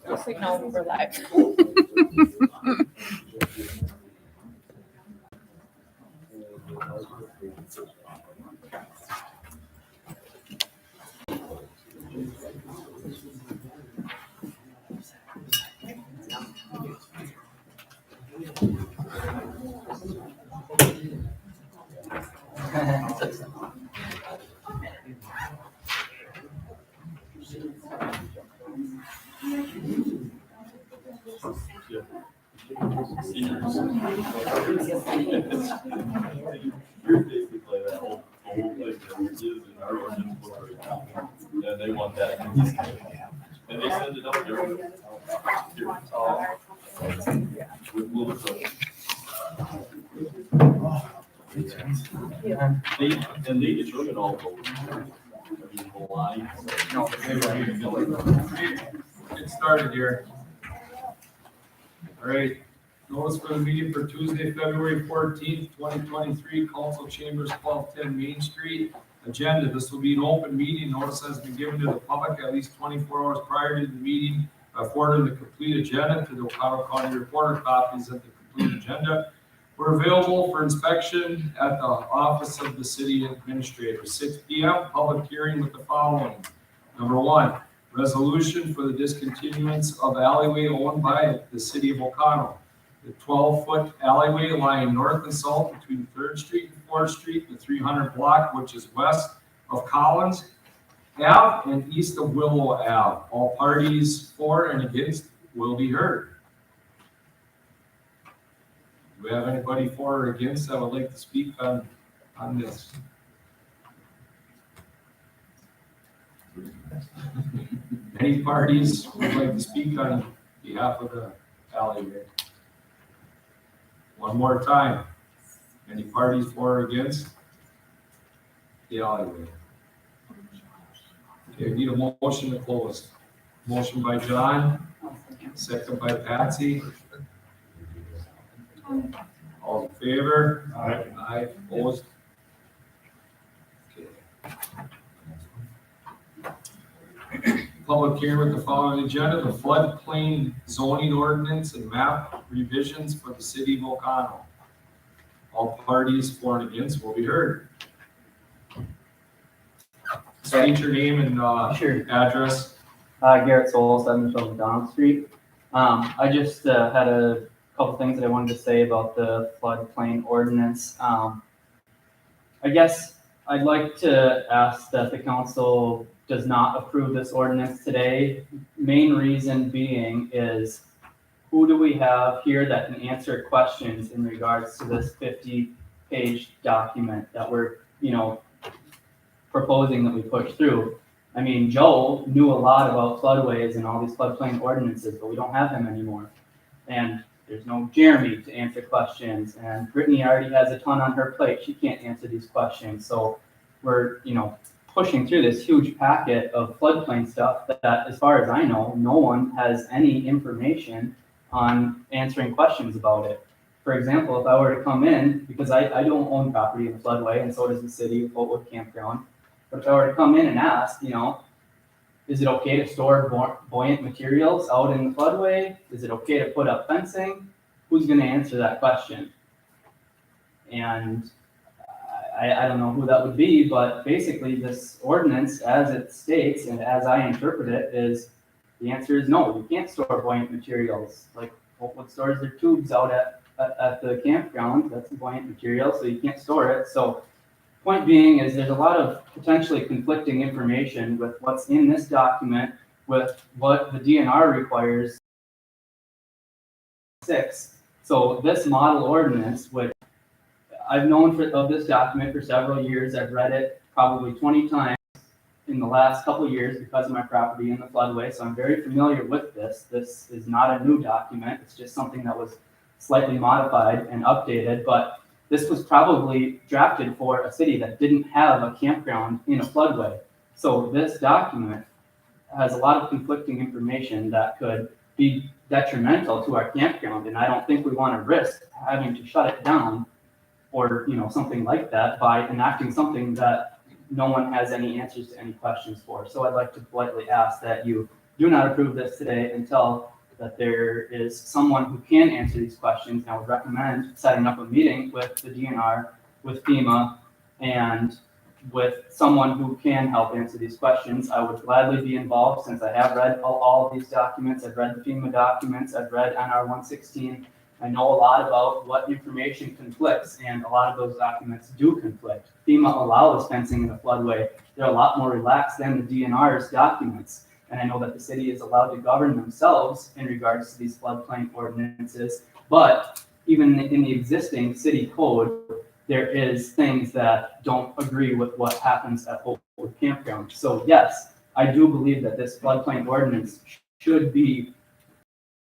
Just signal we're live. Yeah, they want that. And they send it up there. With little stuff. And they determine all those lines. Get started here. All right, notice for the meeting for Tuesday, February 14th, 2023, Council Chambers, 1210 Main Street. Agenda, this will be an open meeting. Notice has been given to the public at least 24 hours prior to the meeting, forwarding the complete agenda to the Ottawa County Reporter. Copies of the complete agenda were available for inspection at the office of the city administrator. 6 p.m. public hearing with the following. Number 1, resolution for the discontinuance of alleyway owned by the city of Oconto. The 12-foot alleyway lying north and south between 3rd Street and 4th Street, the 300 block, which is west of Collins Ave and east of Willow Ave. All parties for and against will be heard. Do we have anybody for or against that would like to speak on this? Any parties would like to speak on behalf of the alleyway? One more time. Any parties for or against the alleyway? Okay, we need a motion to close. Motion by John, second by Patsy. All in favor? Aye. Aye, opposed? Okay. Public hearing with the following agenda, the floodplain zoning ordinance and map revisions for the city of Oconto. All parties for and against will be heard. State your name and Sure. address. Garrett Soul, 712 McDonald Street. I just had a couple things that I wanted to say about the floodplain ordinance. I guess I'd like to ask that the council does not approve this ordinance today. Main reason being is, who do we have here that can answer questions in regards to this 50-page document that we're, proposing that we push through? I mean, Joe knew a lot about floodways and all these floodplain ordinances, but we don't have him anymore. And there's no Jeremy to answer questions, and Brittany already has a ton on her plate. She can't answer these questions. So we're, pushing through this huge packet of floodplain stuff that, as far as I know, no one has any information on answering questions about it. For example, if I were to come in, because I don't own property in the floodway, and so does the city of Oakwood Campground, but if I were to come in and ask, is it okay to store buoyant materials out in the floodway? Is it okay to put up fencing? Who's going to answer that question? And I don't know who that would be, but basically this ordinance, as it states and as I interpret it, is the answer is no. You can't store buoyant materials. Like Oakwood stores their tubes out at the campground. That's buoyant material, so you can't store it. So point being is there's a lot of potentially conflicting information with what's in this document with what the DNR requires. 6. So this model ordinance, which I've known of this document for several years. I've read it probably 20 times in the last couple of years because of my property in the floodway. So I'm very familiar with this. This is not a new document. It's just something that was slightly modified and updated, but this was probably drafted for a city that didn't have a campground in a floodway. So this document has a lot of conflicting information that could be detrimental to our campground, and I don't think we want to risk having to shut it down or something like that by enacting something that no one has any answers to any questions for. So I'd like to politely ask that you do not approve this today until that there is someone who can answer these questions. And I would recommend setting up a meeting with the DNR, with FEMA, and with someone who can help answer these questions. I would gladly be involved since I have read all of these documents. I've read the FEMA documents. I've read NR 116. I know a lot about what information conflicts, and a lot of those documents do conflict. FEMA allows fencing in a floodway. They're a lot more relaxed than the DNR's documents. And I know that the city is allowed to govern themselves in regards to these floodplain ordinances. But even in the existing city code, there is things that don't agree with what happens at Oakwood Campground. So yes, I do believe that this floodplain ordinance should be.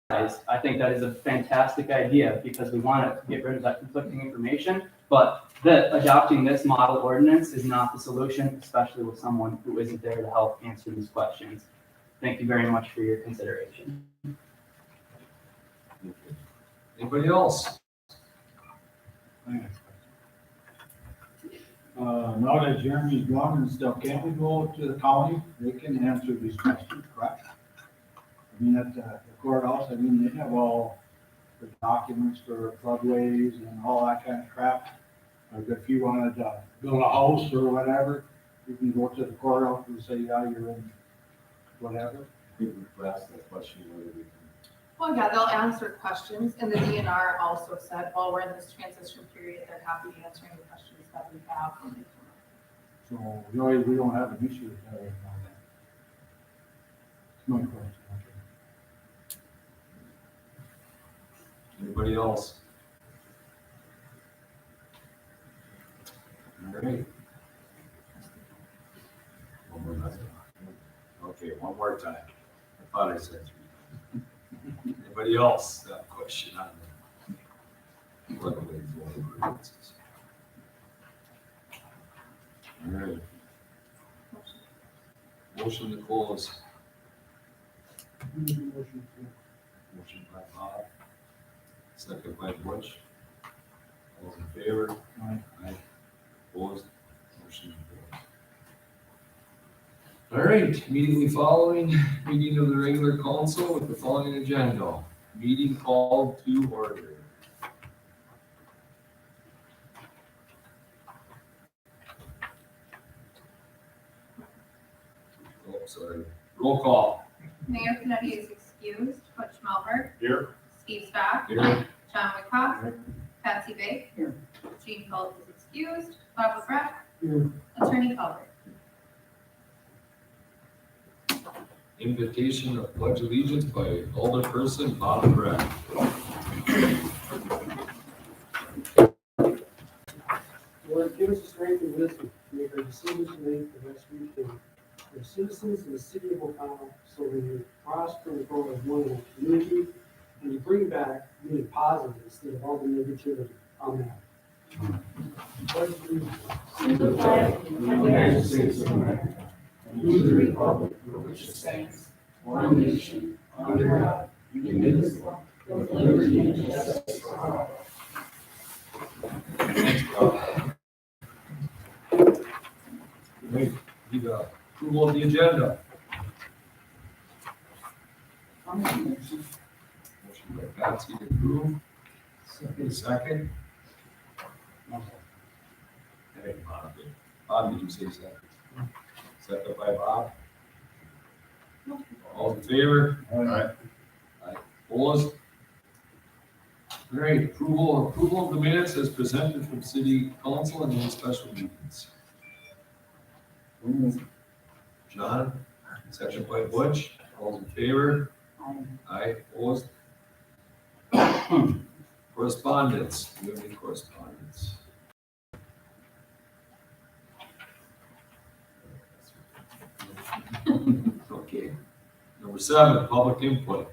I think that is a fantastic idea because we want to get rid of that conflicting information, but adopting this model ordinance is not the solution, especially with someone who isn't there to help answer these questions. Thank you very much for your consideration. Anybody else? Now that Jeremy's gone and stuff, can't we go to the county? They can answer these questions, correct? I mean, at the courthouse, I mean, they have all the documents for floodways and all that kind of crap. Like if you wanted to build a house or whatever, you can go to the courthouse and say, yeah, you're in whatever. We could ask that question whether we can. Well, yeah, they'll answer questions, and the DNR also said, while we're in this transition period, they're happy answering the questions that we have when they come up. So really, we don't have an issue with that right now. That's my question. Anybody else? All right. One more time. Okay, one more time. I thought I said three. Anybody else got a question on the floodway ordinances? All right. Motion to close. Motion by Bob. Second by Butch. All those in favor? Aye. Opposed? Motion carries. All right, immediately following meeting of the regular council with the following agenda. Meeting called to order. Oh, sorry. Roll call. Mayor Kennedy is excused. Butch Melver. Here. Steve Stock. Here. John Wickoff. Patsy Bake. Here. Gene Pope is excused. Bob LaBrette. Here. Attorney Colbert. Invitation of pledge allegiance by Alderperson Bob Brett. Lord, give us the strength and wisdom to make our decisions today for the next week and our citizens in the city of O'Connell, so we may prosper and grow as one in the community, and to bring back many positive instead of all the negativity. Amen. Pledge allegiance To the flag of the United States of America, and to the republic for which it stands, one nation, under God, indivisible, with liberty and justice for all. Thanks, Bob. Great. Need approval of the agenda. Motion by Patsy to approve. Second. Hey, Bob. Bob, did you say second? Second by Bob. All in favor? Aye. Opposed? All right, approval of the minutes as presented from city council and any special meetings. John, second by Butch, all in favor? Aye, opposed? Correspondence, do you have any correspondence? Okay. Number 7, public input.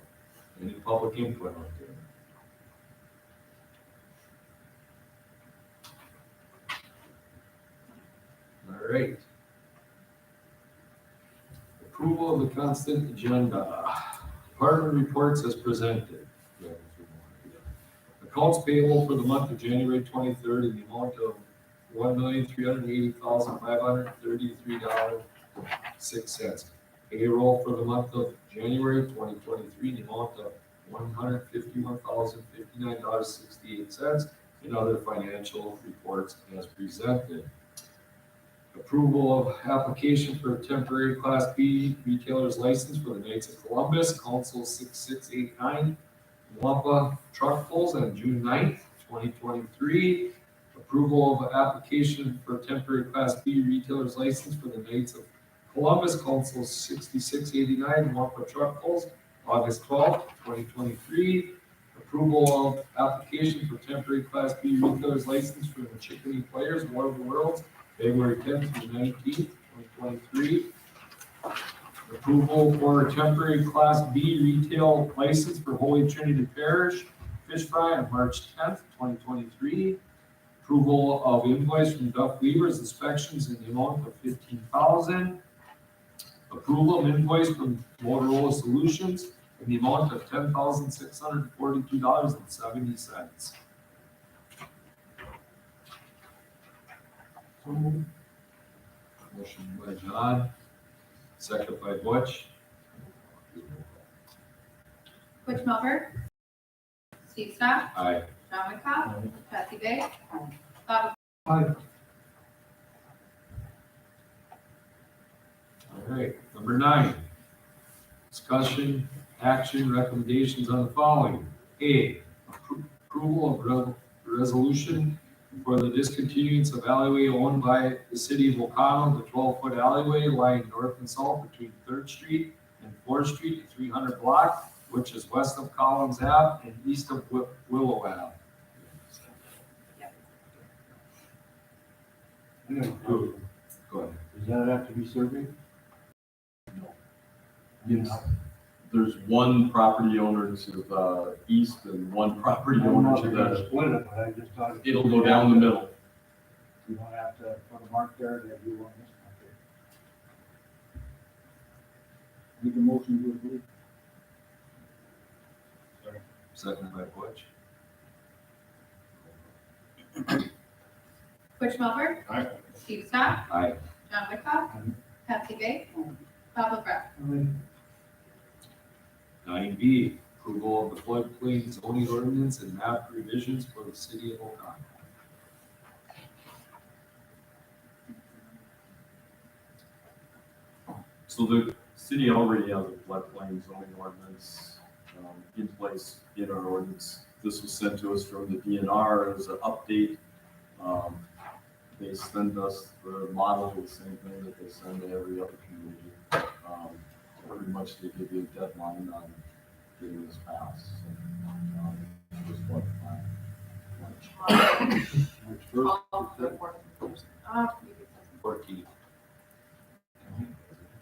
Any public input on there? All right. Approval of the constant agenda. Department reports as presented. Accounts payable for the month of January 23rd in the amount of $1,380,533.06. Payroll for the month of January 2023, the amount of $151,059.68, and other financial reports as presented. Approval of application for a temporary Class B retailer's license for the Knights of Columbus, Council 6689, Wampa Truck Pulls on June 9th, 2023. Approval of application for a temporary Class B retailer's license for the Knights of Columbus, Council 6689, Wampa Truck Pulls, August 12th, 2023. Approval of application for temporary Class B retailer's license for the Chickadee Players War of the Worlds, February 10th through 19th, 2023. Approval for a temporary Class B retail license for Holy Trinity Parish Fish Fry on March 10th, 2023. Approval of invoice from Duff Weaver's Inspections in the amount of $15,000. Approval of invoice from Motorola Solutions in the amount of $10,642.70. Motion by John, second by Butch. Butch Melver, Steve Stock, Aye. John Wickoff, Kathy Bay, Bob All right, number 9. Discussion, action, recommendations on the following. A, approval of resolution for the discontinuance of alleyway owned by the city of O'Connell, the 12-foot alleyway lying north and south between 3rd Street and 4th Street, 300 block, which is west of Collins Ave and east of Willow Ave. Go ahead. Does that have to be surveyed? Yes. There's one property owner to the east and one property owner to the, Split it, but I just thought. it'll go down the middle. You don't have to put a mark there that you want this one. Make a motion to approve. Second by Butch. Butch Melver. Aye. Steve Stock, Aye. John Wickoff, Kathy Bay, Bob McGrath. 9B, approval of the floodplain zoning ordinance and map revisions for the city of O'Connell. So the city already has a floodplain zoning ordinance in place in our ordinance. This was sent to us from the DNR as an update. They send us the model, the same thing that they send to every other community. Pretty much they give you a deadline on getting this passed. Just what, March first. All for the board. Maybe it doesn't. 14.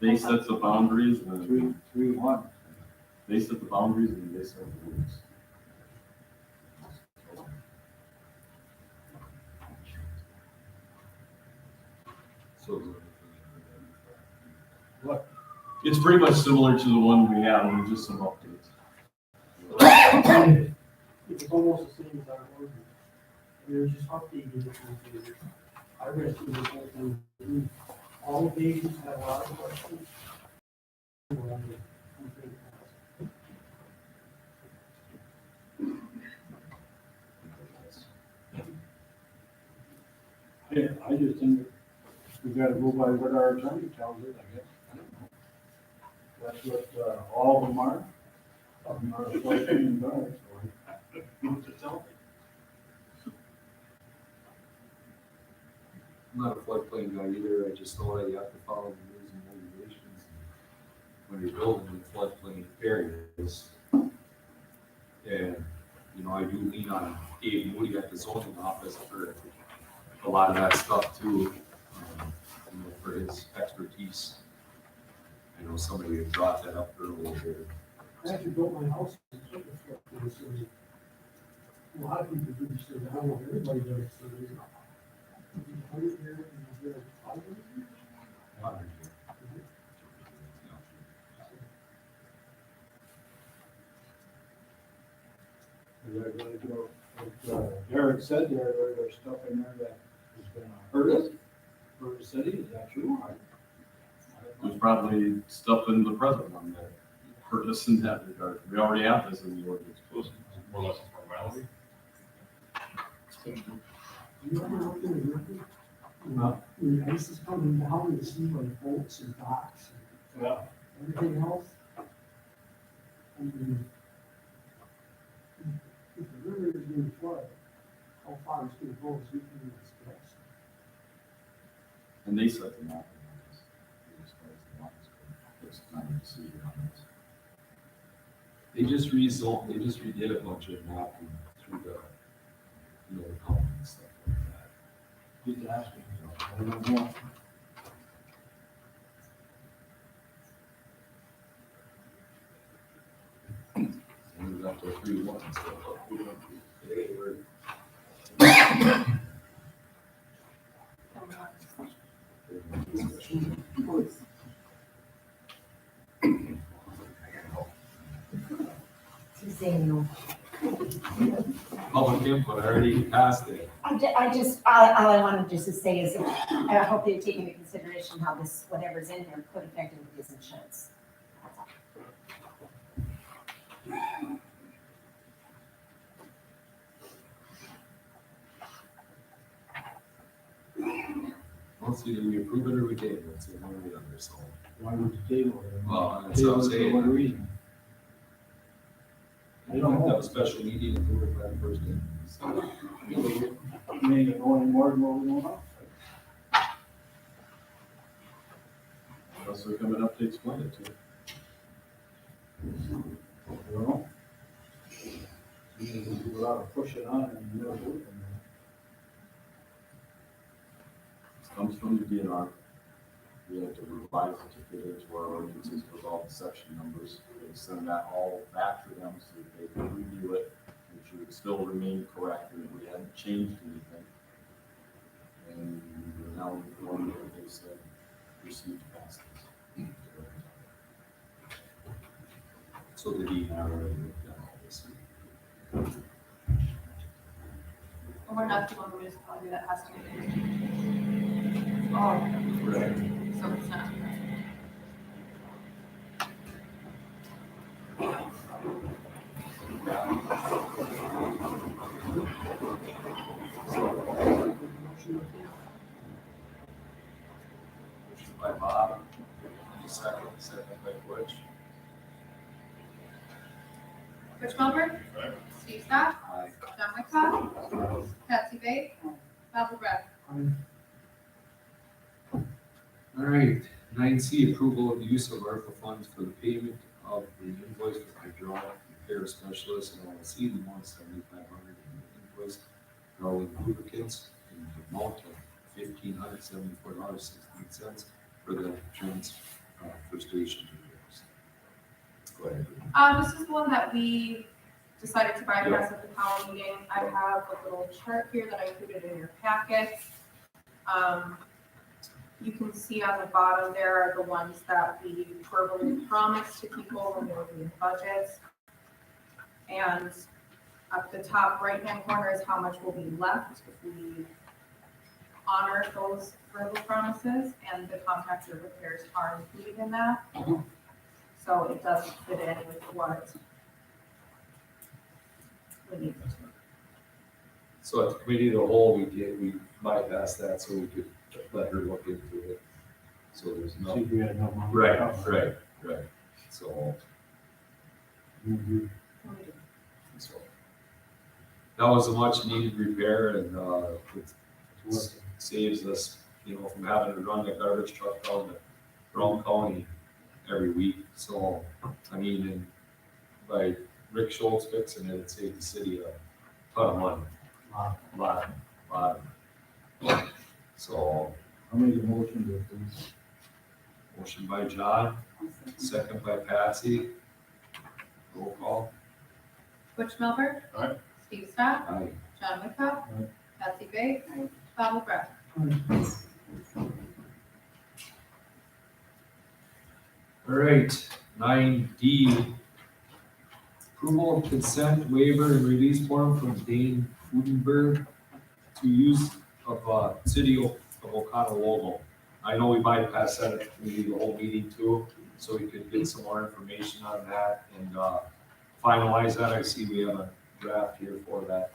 they set the boundaries and 3-1. they set the boundaries and they set the rules. So, What? It's pretty much similar to the one we have, with just some updates. It's almost the same as our ordinance. They're just updating it. I read through the whole thing. All the pages have a lot of questions. Yeah, I just think we gotta go by what our attorney tells us, I guess. I don't know. That's what, all of them are. Of them are floodplain guards, so what's it tell me? I'm not a floodplain guy either, I just know that you have to follow the rules and regulations when you're building in floodplain areas. And, you know, I do lean on Dave Moody at the zoning office for a lot of that stuff too, you know, for his expertise. I know somebody had brought that up earlier. I actually built my house. A lot of people do this, I don't know if everybody does it. Derek said there's stuff in there that is Heard it? For the city, is that true? There's probably stuff in the present one that hurt us in that regard. We already have this in the ordinance. More or less a formality. You ever look in the river? When the ice is coming down, you see like boats and docks Yeah. and everything else. I mean, if the river is being flooded, how far it's gonna go is we can express. And they set the map. As far as the lines go. It's not to see it on this. They just redid a bunch of mapping through the, the county and stuff like that. He's asking, I don't know. And we got the 3-1 and stuff, but we don't do today, we're. Suzanne, no. Public input, I already passed it. I just, all I wanted just to say is, I hope they take into consideration how this, whatever's in there could affect his insurance. That's all. Let's see, do we approve it or we table it? It's one or the other, so. Why would you table it? Well, that's what I'm Table it saying. For what reason? I don't Have know. a special meeting and approve it by the first day. So, You ain't going any more than what we know. Unless they're coming up to explain it to you. Well, you can do a lot of pushing on and you never do it. It comes from the DNR. We have to revise it to fit into our ordinances with all the section numbers. We send that all back to them so that they can review it, make sure it still remained correct and that we hadn't changed anything. And now we're going to, they said, proceed to pass this. so the DNR already looked at all this. And we're not the only municipality that has to. Right. So it's not. Motion by Bob, any second by Butch. Rich Melber? Right. Steve Scott? Aye. John Wickoff? Patsy Bates? Bob LaBrette? All right, 9C, approval of the use of ARPA funds for the payment of the invoice for hydraulic repair specialist and LLC, the amount of $7,500 invoice, Garland lubricants, in the amount of $1,574.16 for the for station repairs. Go ahead. This is the one that we decided to bypass at the county meeting. I have a little chart here that I included in your packet. You can see on the bottom there are the ones that we verbally promised to people when we were doing budgets. And at the top right-hand corner is how much will be left if we honor those verbal promises, and the contractor repairs are included in that. So it does fit in with what we need. So at the committee of the whole, we bypassed that so we could let her look into it. So there's See no. if we had no money. Right. So, so that was a much needed repair and, it saves us, from having to run the garbage truck down to Brown County every week. So, I mean, and by Rick Schultz fixing it, it saved the city a ton of money. Lot. So, I'll make a motion to approve. motion by John, second by Patsy. Roll call. Butch Melber? Aye. Steve Scott? Aye. John Wickoff? Aye. Patsy Bates? Bob LaBrette? All right, 9D. Approval of consent waiver and release form from Dane Fudenberg to use City of O'Connell logo. I know we bypassed that at the whole meeting too, so we could get some more information on that and finalize that. I see we have a draft here for that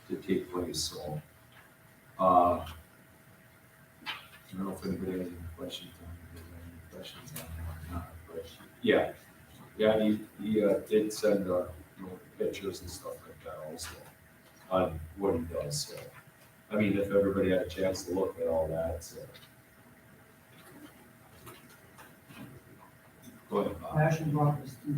to take place, so. I don't know if anybody has any questions on that or not, but yeah. Yeah, he did send, pictures and stuff like that also on what he does, so. I mean, if everybody had a chance to look at all that, so. Go ahead, I Bob. actually brought this to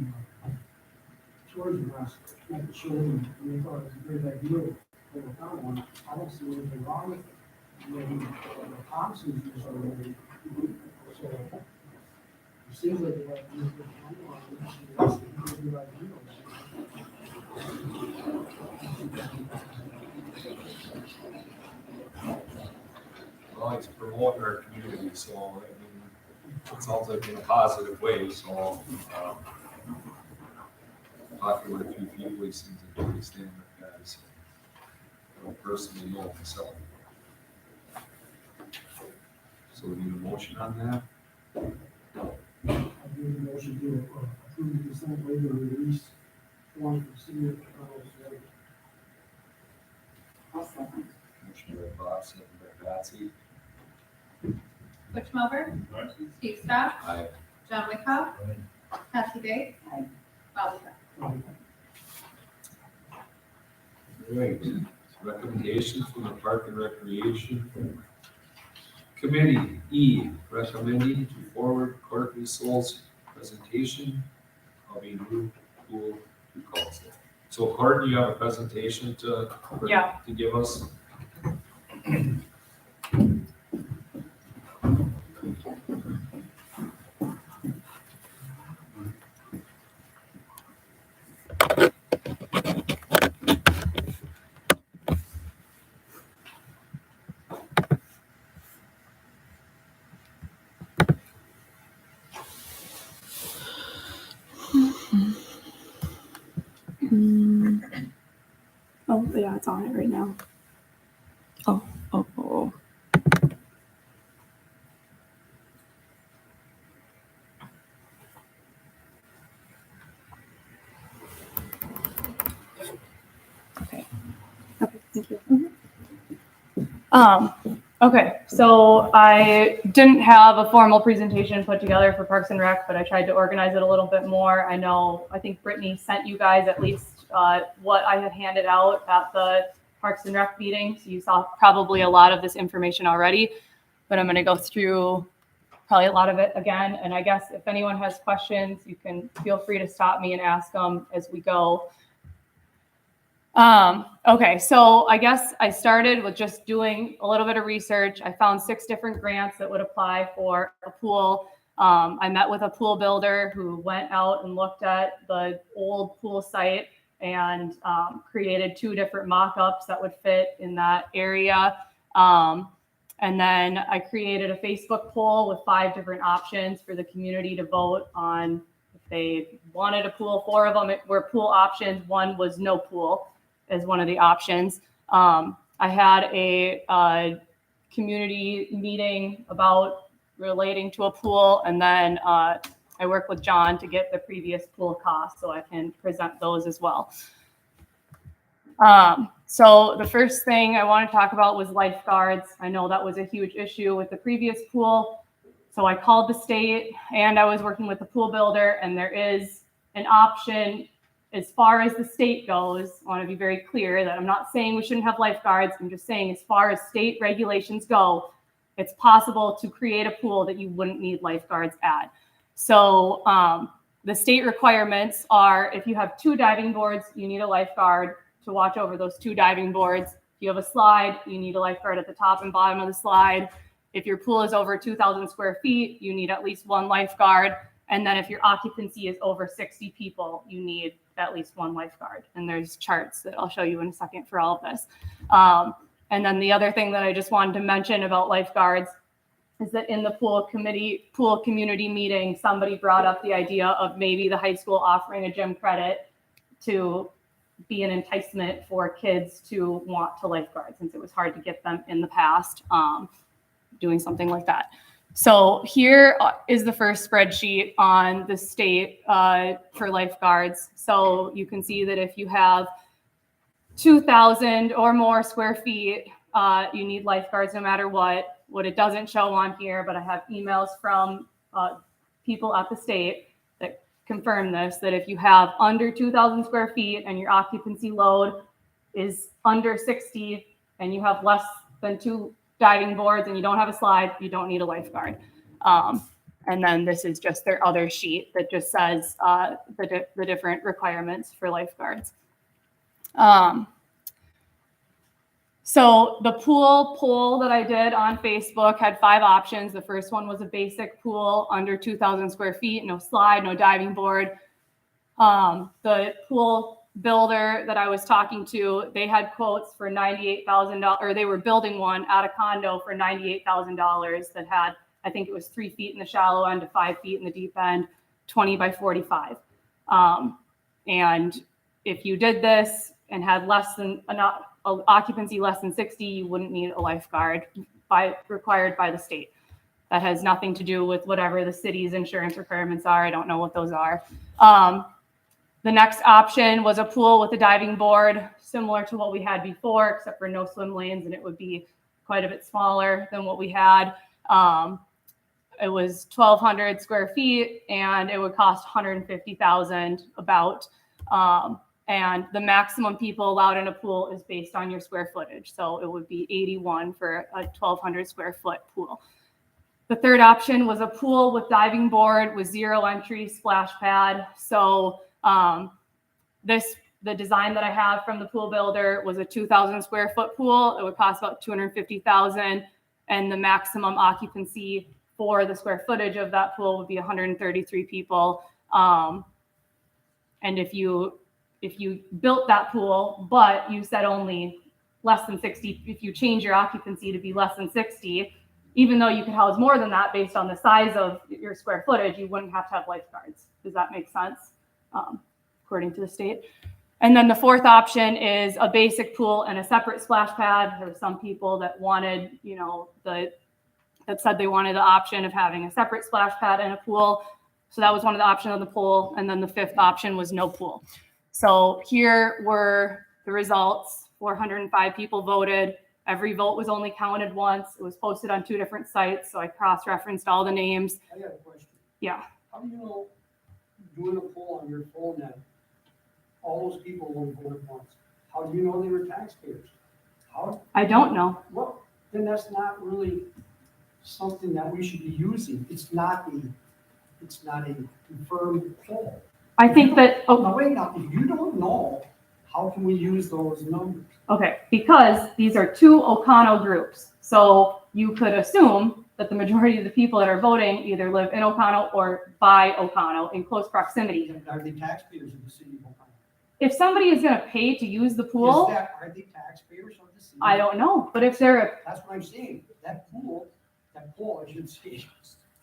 tourism last, at the show, and they thought it was a great idea. They found one. I don't see anything wrong with it. Maybe the Thompsons use it already. So it seems like they have a good plan on it. That's a good idea. Well, it's promoting our community, so, I mean, it sounds like in a positive way, so, talking with a few people, he seems to understand that, guys. I don't personally know myself. So we need a motion on that? I give the motion to approve the consent waiver release form for senior Carlos Way. I'll second. Motion by Bob, second by Patsy. Butch Melver, Aye. Steve Scott, Aye. John Wickoff, Patsy Day, Aye. Bobby Cook. Right. Recommendation from the Park and Recreation Committee, E, recommending to forward Courtney Souls' presentation of a new pool to council. So Courtney, you have a presentation to give us? Oh, yeah, it's on it right now. Oh. Okay, thank you. Okay, so I didn't have a formal presentation put together for Parks and Rec, but I tried to organize it a little bit more. I think Brittany sent you guys at least what I had handed out at the Parks and Rec meeting. So you saw probably a lot of this information already, but I'm going to go through probably a lot of it again. And I guess if anyone has questions, you can feel free to stop me and ask them as we go. Okay, so I guess I started with just doing a little bit of research. I found 6 different grants that would apply for a pool. I met with a pool builder who went out and looked at the old pool site and created 2 different mock-ups that would fit in that area. And then I created a Facebook poll with 5 different options for the community to vote on if they wanted a pool. 4 of them were pool options. 1 was no pool as one of the options. I had a community meeting about relating to a pool, and then I worked with John to get the previous pool costs so I can present those as well. So the first thing I want to talk about was lifeguards. I know that was a huge issue with the previous pool. So I called the state and I was working with the pool builder, and there is an option. As far as the state goes, I want to be very clear that I'm not saying we shouldn't have lifeguards. I'm just saying as far as state regulations go, it's possible to create a pool that you wouldn't need lifeguards at. So the state requirements are if you have 2 diving boards, you need a lifeguard to watch over those 2 diving boards. If you have a slide, you need a lifeguard at the top and bottom of the slide. If your pool is over 2,000 square feet, you need at least 1 lifeguard. And then if your occupancy is over 60 people, you need at least 1 lifeguard. And there's charts that I'll show you in a second for all of this. And then the other thing that I just wanted to mention about lifeguards is that in the pool community meeting, somebody brought up the idea of maybe the high school offering a gym credit to be an enticement for kids to want to lifeguard, since it was hard to get them in the past doing something like that. So here is the first spreadsheet on the state for lifeguards. So you can see that if you have 2,000 or more square feet, you need lifeguards no matter what. What it doesn't show on here, but I have emails from people at the state that confirm this, that if you have under 2,000 square feet and your occupancy load is under 60 and you have less than 2 diving boards and you don't have a slide, you don't need a lifeguard. And then this is just their other sheet that just says the different requirements for lifeguards. So the poll that I did on Facebook had 5 options. The first one was a basic pool under 2,000 square feet, no slide, no diving board. The pool builder that I was talking to, they had quotes for $98,000, or they were building one at a condo for $98,000 that had, I think it was 3 feet in the shallow end to 5 feet in the deep end, 20 by 45. And if you did this and had less than occupancy less than 60, you wouldn't need a lifeguard required by the state. That has nothing to do with whatever the city's insurance requirements are. I don't know what those are. The next option was a pool with a diving board, similar to what we had before, except for no swim lanes, and it would be quite a bit smaller than what we had. It was 1,200 square feet, and it would cost $150,000 about. And the maximum people allowed in a pool is based on your square footage. So it would be 81 for a 1,200 square foot pool. The third option was a pool with diving board with 0 entry splash pad. So the design that I have from the pool builder was a 2,000 square foot pool. It would cost about $250,000, and the maximum occupancy for the square footage of that pool would be 133 people. And if you built that pool, but you said only less than 60, if you change your occupancy to be less than 60, even though you could house more than that based on the size of your square footage, you wouldn't have to have lifeguards. Does that make sense? According to the state. And then the fourth option is a basic pool and a separate splash pad. There were some people that wanted, that said they wanted the option of having a separate splash pad and a pool. So that was one of the options on the poll. And then the fifth option was no pool. So here were the results. 405 people voted. Every vote was only counted once. It was posted on 2 different sites. So I cross-referenced all the names. I got a question. Yeah. How do you know, doing a poll on your phone, that all those people only voted once? How do you know they were taxpayers? How? I don't know. Well, then that's not really something that we should be using. It's not a confirmed poll. I think that, Now, wait, now, if you don't know, how can we use those numbers? okay, because these are 2 Oconto groups. So you could assume that the majority of the people that are voting either live in Oconto or by Oconto in close proximity. Are they taxpayers of the city of Oconto? If somebody is going to pay to use the pool, Are they taxpayers of the city? I don't know. But if they're, That's what I'm saying. That pool, I should say,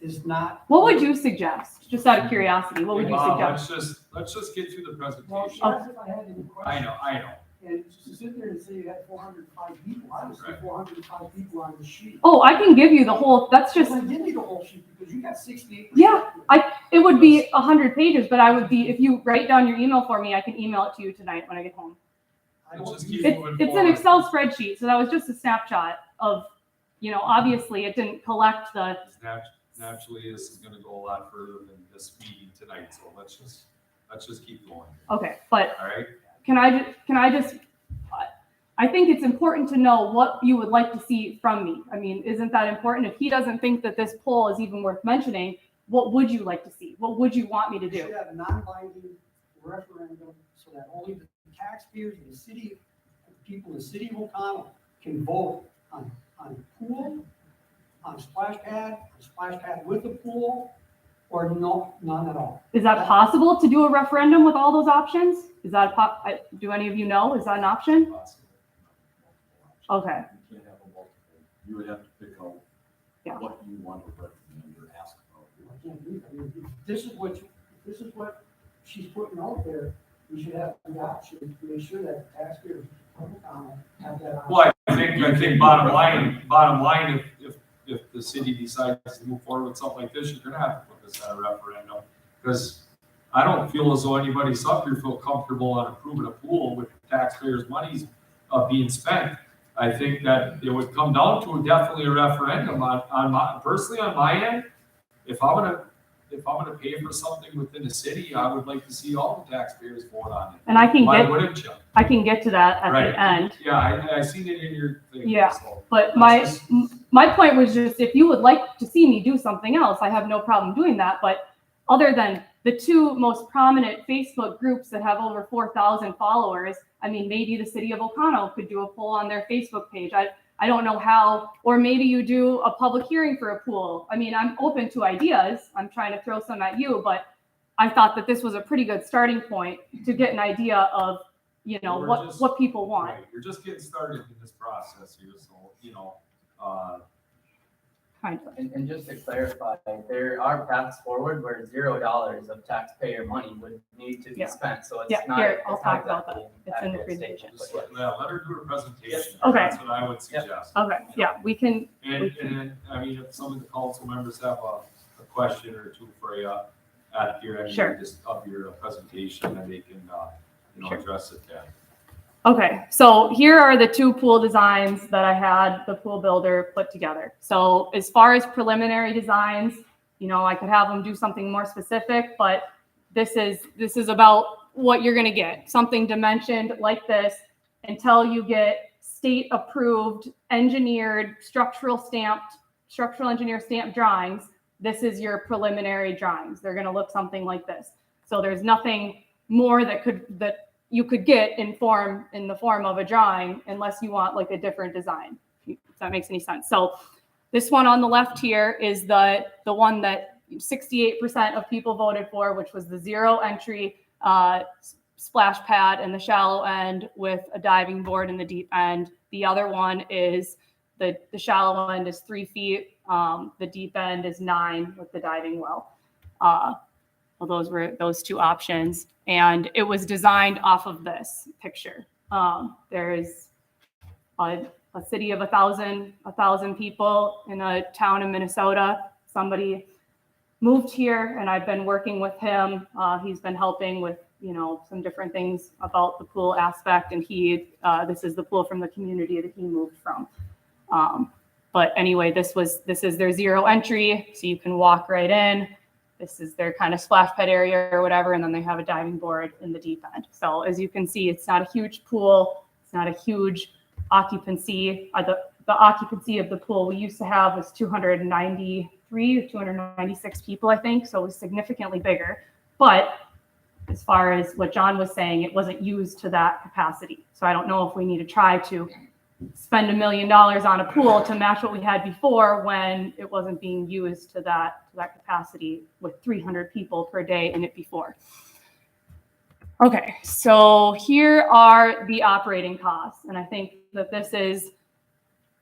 is not. what would you suggest? Just out of curiosity, what would Hey, you Bob, suggest? let's just get through the Well, presentation. as if I had any questions. I know. And to sit there and say you had 405 people, obviously Right. 405 people on the sheet. Oh, I can give you the whole, that's just, Well, give me the whole sheet because you got 68. Yeah, it would be 100 pages, but I would be, if you write down your email for me, I can email it to you tonight when I get home. I Let's don't just use keep it. moving It's an forward. Excel spreadsheet, so that was just a snapshot of, obviously it didn't collect the, Naturally, this is gonna go a lot further than this meeting tonight, so let's just keep going, okay, but all right? can I just, I think it's important to know what you would like to see from me. I mean, isn't that important? If he doesn't think that this poll is even worth mentioning, what would you like to see? What would you want me to You do? should have a non-binding referendum so that only the taxpayers in the city, people in the city of Oconto can vote on a pool, on a splash pad with a pool, or none at all. Is that possible to do a referendum with all those options? Is that, do any of you know? Is that an option? Possible. Okay. You can't have a multiple. You would have to pick out Yeah. what you want to recommend or ask about. I can't believe it. I mean, if this is what she's putting out there, we should have the option to make sure that the taxpayers of the town have that option. Well, I think bottom line, if the city decides to move forward with something like this, you're gonna have to put this at a referendum. Because I don't feel as though anybody's up here feel comfortable on approving a pool with taxpayers' monies being spent. I think that it would come down to definitely a referendum on my, personally on my end. If I'm gonna pay for something within the city, I would like to see all the taxpayers vote on it. And I can Why get, wouldn't you? I can get to that at Right. the end. Yeah, I seen it in your thing. Yeah, so But that's just- my point was just, if you would like to see me do something else, I have no problem doing that. But other than the two most prominent Facebook groups that have over 4,000 followers, I mean, maybe the city of O'Connell could do a poll on their Facebook page. I don't know how, or maybe you do a public hearing for a pool. I mean, I'm open to ideas. I'm trying to throw some at you, but I thought that this was a pretty good starting point to get an idea of, you know, We're what, just- what people want. Right, you're just getting started in this process here, so, you know, Kind of. And just to clarify, there are paths forward where $0 of taxpayer money would need to be Yeah. spent, so it's Yeah, not. here, I'll it's not talk about exactly that. It's in the accurate statement, presentation. just but let her do her presentation. Okay. That's what I would suggest. Okay, yeah, we can, And then, I mean, if some of the council members have a question or two for you at your, end, Sure. just up your presentation, and they can, Sure. address it then. okay, so here are the two pool designs that I had the pool builder put together. So as far as preliminary designs, you know, I could have them do something more specific, but this is about what you're gonna get, something dimensioned like this until you get state approved, engineered, structural engineer stamped drawings. This is your preliminary drawings. They're gonna look something like this. So there's nothing more that you could get in the form of a drawing unless you want like a different design, if that makes any sense. So this one on the left here is the one that 68% of people voted for, which was the 0 entry splash pad in the shallow end with a diving board in the deep end. The other one is the shallow end is 3 feet. The deep end is 9 with the diving well. Well, those were those two options. And it was designed off of this picture. There's a city of 1,000 people in a town in Minnesota. Somebody moved here and I've been working with him. He's been helping with, you know, some different things about the pool aspect. And this is the pool from the community that he moved from. But anyway, this is their 0 entry. So you can walk right in. This is their kind of splash pad area or whatever. And then they have a diving board in the deep end. So as you can see, it's not a huge pool. It's not a huge occupancy. The occupancy of the pool we used to have was 293 or 296 people, I think. So it was significantly bigger. But as far as what John was saying, it wasn't used to that capacity. So I don't know if we need to try to spend $1 million on a pool to match what we had before when it wasn't being used to that capacity with 300 people per day in it before. Okay, so here are the operating costs. And I think that this is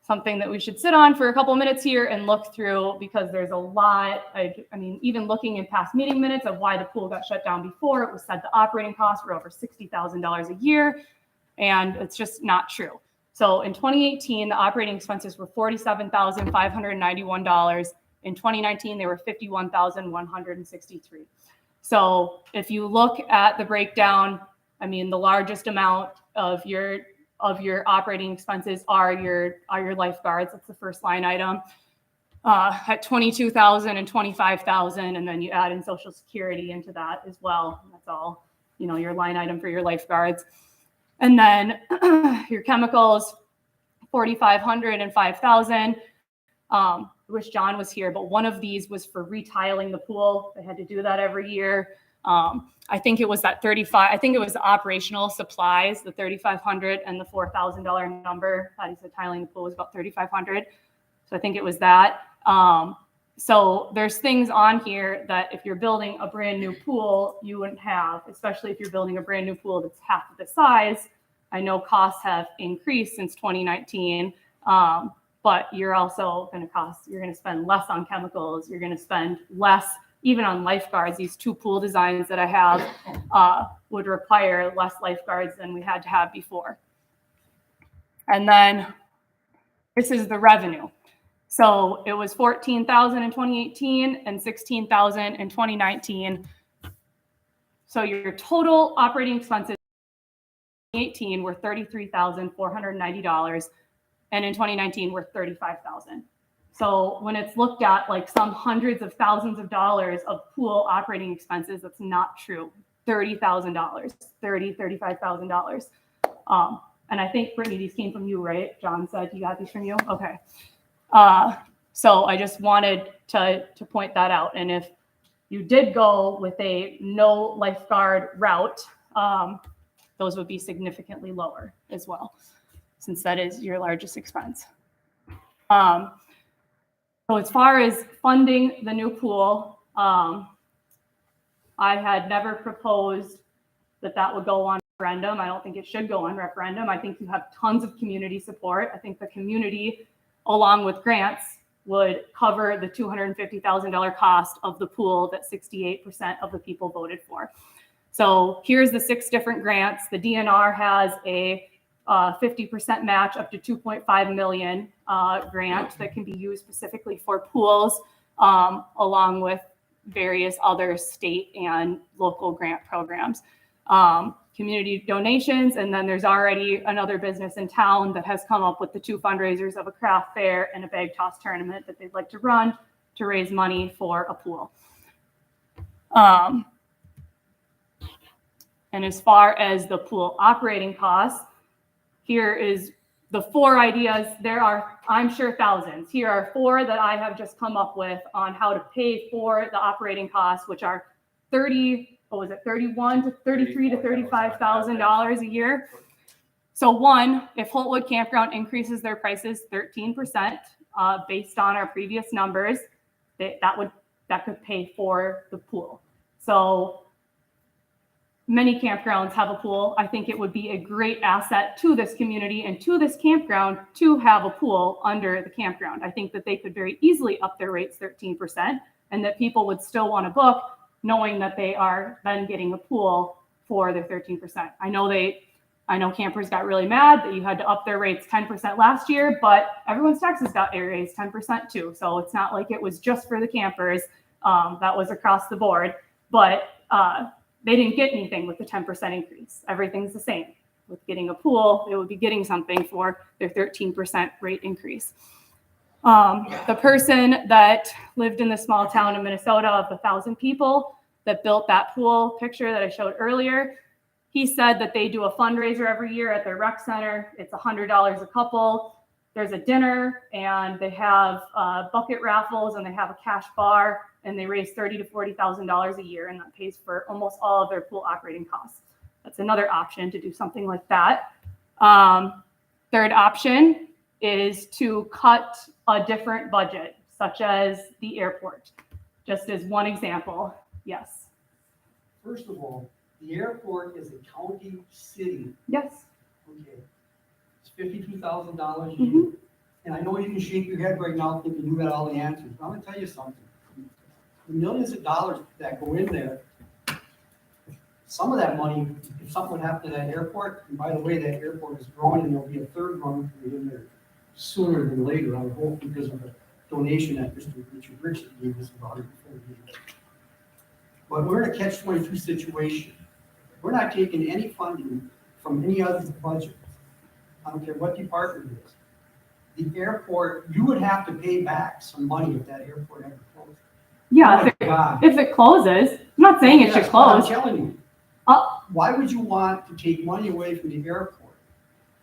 something that we should sit on for a couple of minutes here and look through, because there's a lot. I mean, even looking in past meeting minutes of why the pool got shut down before, it was said the operating costs were over $60,000 a year, and it's just not true. So in 2018, the operating expenses were $47,591. In 2019, they were $51,163. So if you look at the breakdown, I mean, the largest amount of your operating expenses are your lifeguards. That's the first line item at $22,000 and $25,000, and then you add in Social Security into that as well. And that's all, you know, your line item for your lifeguards. And then your chemicals, $4,500 and $5,000. I wish John was here, but one of these was for retiling the pool. They had to do that every year. I think it was that I think it was the operational supplies, the $3,500 and the $4,000 number. I thought he said tiling the pool was about $3,500. So I think it was that. So there's things on here that if you're building a brand new pool, you wouldn't have, especially if you're building a brand new pool that's half of the size. I know costs have increased since 2019, but you're also going to spend less on chemicals. You're going to spend less even on lifeguards, these 2 pool designs that I have would require less lifeguards than we had to have before. And then this is the revenue. So it was 14,000 in 2018 and 16,000 in 2019. So your total operating expenses in 2018 were $33,490, and in 2019 were $35,000. So when it's looked at like some hundreds of thousands of dollars of pool operating expenses, that's not true. $30,000, $35,000. And I think, Brittany, these came from you, right? John said you got these from you? Okay. So I just wanted to point that out. And if you did go with a no lifeguard route, those would be significantly lower as well, since that is your largest expense. So as far as funding the new pool, I had never proposed that would go on referendum. I don't think it should go on referendum. I think you have tons of community support. I think the community, along with grants, would cover the $250,000 cost of the pool that 68% of the people voted for. So here's the 6 different grants. The DNR has a 50% match up to 2.5 million grant that can be used specifically for pools, along with various other state and local grant programs. Community donations, and then there's already another business in town that has come up with the 2 fundraisers of a craft fair and a bag toss tournament that they'd like to run to raise money for a pool. And as far as the pool operating costs, here is the 4 ideas. There are, I'm sure, thousands. Here are 4 that I have just come up with on how to pay for the operating costs, which are $31,000 to $33,000 to $35,000 a year. So 1, if Holtwood Campground increases their prices 13%, based on our previous numbers, that could pay for the pool. So many campgrounds have a pool. I think it would be a great asset to this community and to this campground to have a pool under the campground. I think that they could very easily up their rates 13%, and that people would still want to book, knowing that they are then getting a pool for their 13%. I know campers got really mad that you had to up their rates 10% last year, but everyone's taxes got raised 10% too. So it's not like it was just for the campers. That was across the board, but they didn't get anything with the 10% increase. Everything's the same. With getting a pool, they would be getting something for their 13% rate increase. The person that lived in the small town in Minnesota of 1,000 people that built that pool picture that I showed earlier, he said that they do a fundraiser every year at their rec center. It's $100 a couple. There's a dinner, and they have bucket raffles, and they have a cash bar, and they raise $30,000 to $40,000 a year, and that pays for almost all of their pool operating costs. That's another option to do something like that. Third option is to cut a different budget, such as the airport, just as one example. Yes. First of all, the airport is a county city. Yes. Okay. It's $52,000 a year. And I know you can shake your head right now thinking you got all the answers. But I'm gonna tell you something. The millions of dollars that go in there, some of that money, if something would happen to that airport, and by the way, that airport is growing, and there'll be a third one in there sooner than later, I would hope, because of the donation that Mr. Richard Rich gave us about it before we did it. But we're in a catch-22 situation. We're not taking any funding from any other budget. I don't care what department it is. The airport, you would have to pay back some money if that airport ever closed. Yeah, Oh my God. if it closes, I'm not saying it should That's what I'm close telling you. Why would you want to take money away from the airport?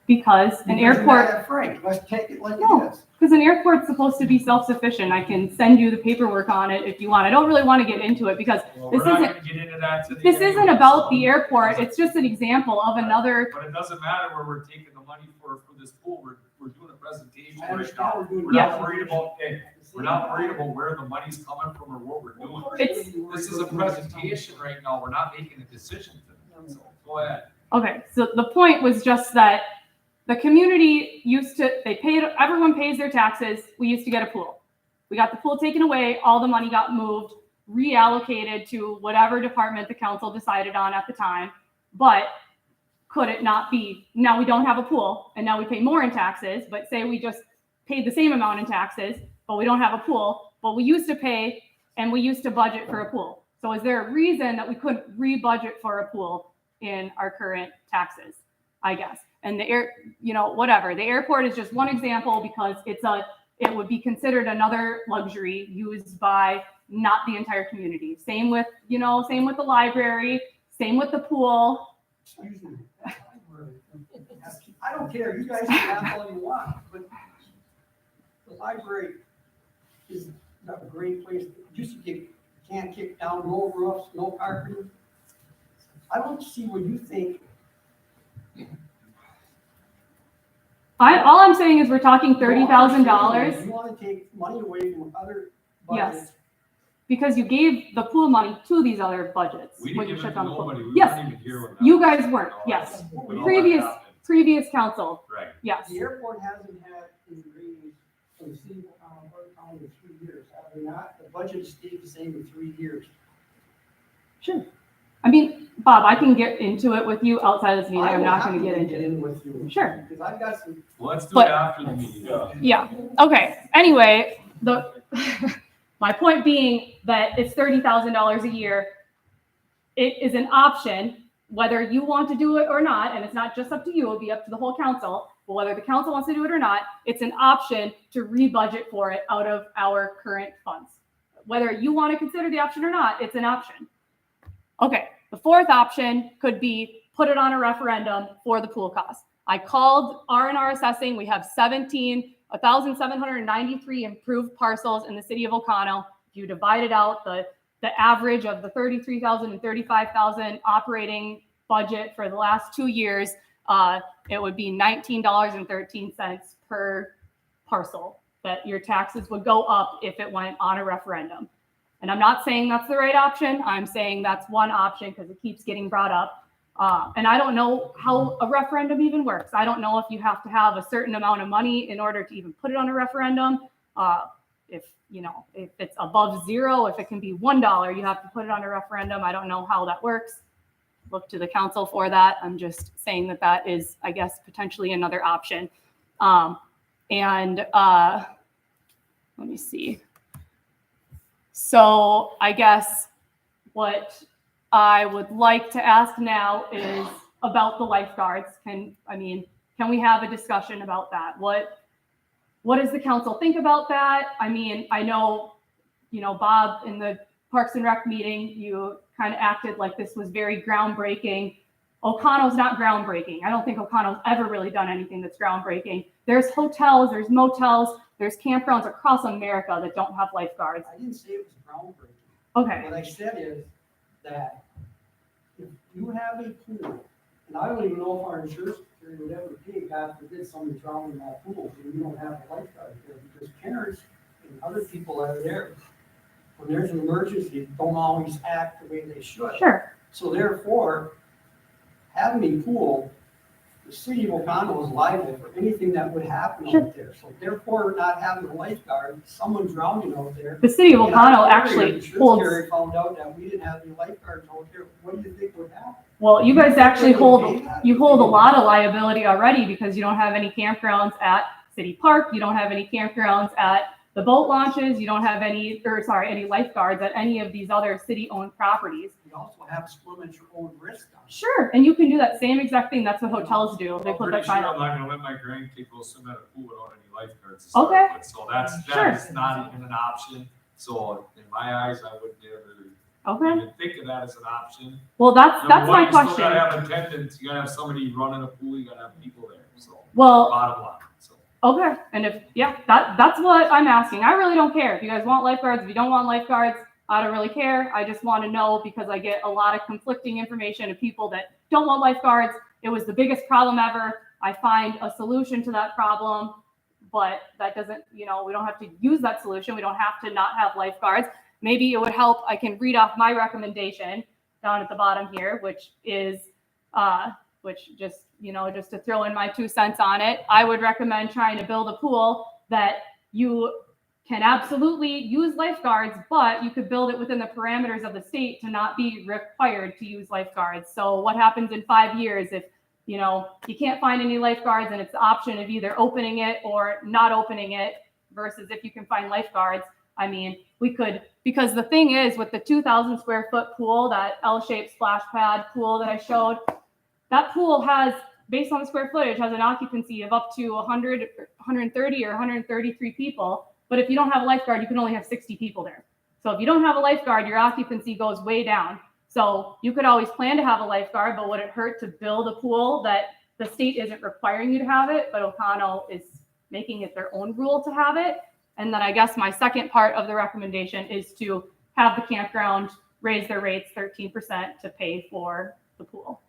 because an airport, Frank, let's take it like No. it is. because an airport's supposed to be self-sufficient. I can send you the paperwork on it if you want. I don't really want to get into it because Well, this we're not isn't- gonna get into that today. this isn't anyway, about so- the airport. It's just an example of another. But it doesn't matter where we're taking the money for this pool. We're doing a presentation I right understand now. we're doing. We're not worried about, we're not worried about where the money's coming from or what we're doing. This is a presentation right now. We're not making a decision today. So go ahead. Okay, so the point was just that the community everyone pays their taxes. We used to get a pool. We got the pool taken away, all the money got moved. reallocated to whatever department the council decided on at the time. But could it not be, now we don't have a pool and now we pay more in taxes, but say we just paid the same amount in taxes, but we don't have a pool, but we used to pay and we used to budget for a pool. So is there a reason that we couldn't re-budget for a pool in our current taxes, I guess? And the whatever, the airport is just one example because it would be considered another luxury used by not the entire community. Same with the library, same with the pool. Excuse me. I don't care, you guys can laugh all you want, but the library is a great place. You can't kick down, no roofs, no carpeting. I don't see what you think. All I'm saying is we're talking $30,000. You want to take money away from other Yes. budgets. Because you gave the pool money to these other budgets. We when didn't you give it shut to down the pool. nobody. We Yes, weren't even here when that you was guys going weren't, on. yes. When all Previous- that happened. Previous council, Right. yes. The airport hasn't had any raise from the city of Burke County in 3 years, have they not? The budget stayed the same in 3 years. Sure. I mean, Bob, I can get into it with you outside of this meeting. I I'm will not going to happily get into it. in with you. Sure. Because I've got some, Well, let's do But- it after the meeting. Yeah. Okay. Anyway, my point being that it's $30,000 a year. It is an option, whether you want to do it or not, and it's not just up to you, it'll be up to the whole council. But whether the council wants to do it or not, it's an option to re-budget for it out of our current funds. Whether you want to consider the option or not, it's an option. Okay, the fourth option could be put it on a referendum for the pool cost. I called R&R Assessing. We have 1,793 improved parcels in the city of Oconto. If you divide it out, the average of the 33,000 and 35,000 operating budget for the last 2 years, it would be $19.13 per parcel that your taxes would go up if it went on a referendum. And I'm not saying that's the right option. I'm saying that's one option because it keeps getting brought up. And I don't know how a referendum even works. I don't know if you have to have a certain amount of money in order to even put it on a referendum. If it's above zero, if it can be $1, you have to put it on a referendum. I don't know how that works. Look to the council for that. I'm just saying that is, I guess, potentially another option. Let me see. So I guess what I would like to ask now is about the lifeguards. Can we have a discussion about that? What does the council think about that? I mean, I know, Bob, in the Parks and Rec meeting, you kind of acted like this was very groundbreaking. Oconto's not groundbreaking. I don't think Oconto's ever really done anything that's groundbreaking. There's hotels, there's motels, there's campgrounds across America that don't have lifeguards. I didn't say it was groundbreaking. Okay, What I said is that if you have a pool, and I don't even know if our insurance carrier would ever pay, God forbid somebody drowned in that pool, and you don't have a lifeguard there, because parents and other people that are there, when there's an emergency, don't always act the way they should. sure. So therefore, having a pool, the city of Oconto is liable for anything that would happen out there. So therefore, not having a lifeguard, someone drowning out there. The city of and our Oconto carrier, actually the insurance holds, carrier found out that we didn't have any lifeguards out there, what do you think would happen? well, you guys actually hold a lot of liability already because you don't have any campgrounds at City Park. You don't have any campgrounds at the boat launches. You don't have any lifeguards at any of these other city-owned properties. You also have to swim at your own risk. Sure, and you can do that same exact thing. That's what hotels do. They I'm put pretty that sure sign I'm up. not gonna let my grandkid go swim at a pool without any lifeguards. to start Okay. with. So that Sure. is not even an option. So in my eyes, I would never Okay, even think of that as an option. well, that's Number one, my you still question. gotta have attendance, you gotta have somebody running a pool, you gotta have people there, so, Well, bottom line, so. okay, and that's what I'm asking. I really don't care if you guys want lifeguards. If you don't want lifeguards, I don't really care. I just want to know because I get a lot of conflicting information of people that don't want lifeguards. It was the biggest problem ever. I find a solution to that problem, but that doesn't, we don't have to use that solution. We don't have to not have lifeguards. Maybe it would help. I can read off my recommendation down at the bottom here, which is, just to throw in my 2 cents on it, I would recommend trying to build a pool that you can absolutely use lifeguards, but you could build it within the parameters of the state to not be required to use lifeguards. So what happens in 5 years if, you know, you can't find any lifeguards and it's the option of either opening it or not opening it versus if you can find lifeguards? I mean, we could, because the thing is with the 2,000 square foot pool, that L-shaped splash pad pool that I showed, that pool has, based on the square footage, has an occupancy of up to 100, 130 or 133 people. But if you don't have a lifeguard, you can only have 60 people there. So if you don't have a lifeguard, your occupancy goes way down. So you could always plan to have a lifeguard, but would it hurt to build a pool that the state isn't requiring you to have it, but O'Connell is making it their own rule to have it? And then I guess my second part of the recommendation is to have the campground raise their rates 13% to pay for the pool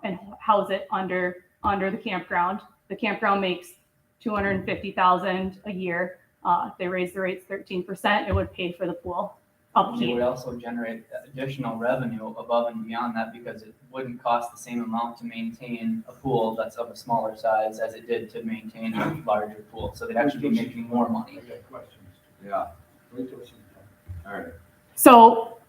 and house it under the campground. The campground makes $250,000 a year. They raise the rates 13%. It would pay for the pool It upkeep. would also generate additional revenue above and beyond that because it wouldn't cost the same amount to maintain a pool that's of a smaller size as it did to maintain a larger pool. So they'd actually be making more money. I got questions. Yeah, Wait till she's done. all right. So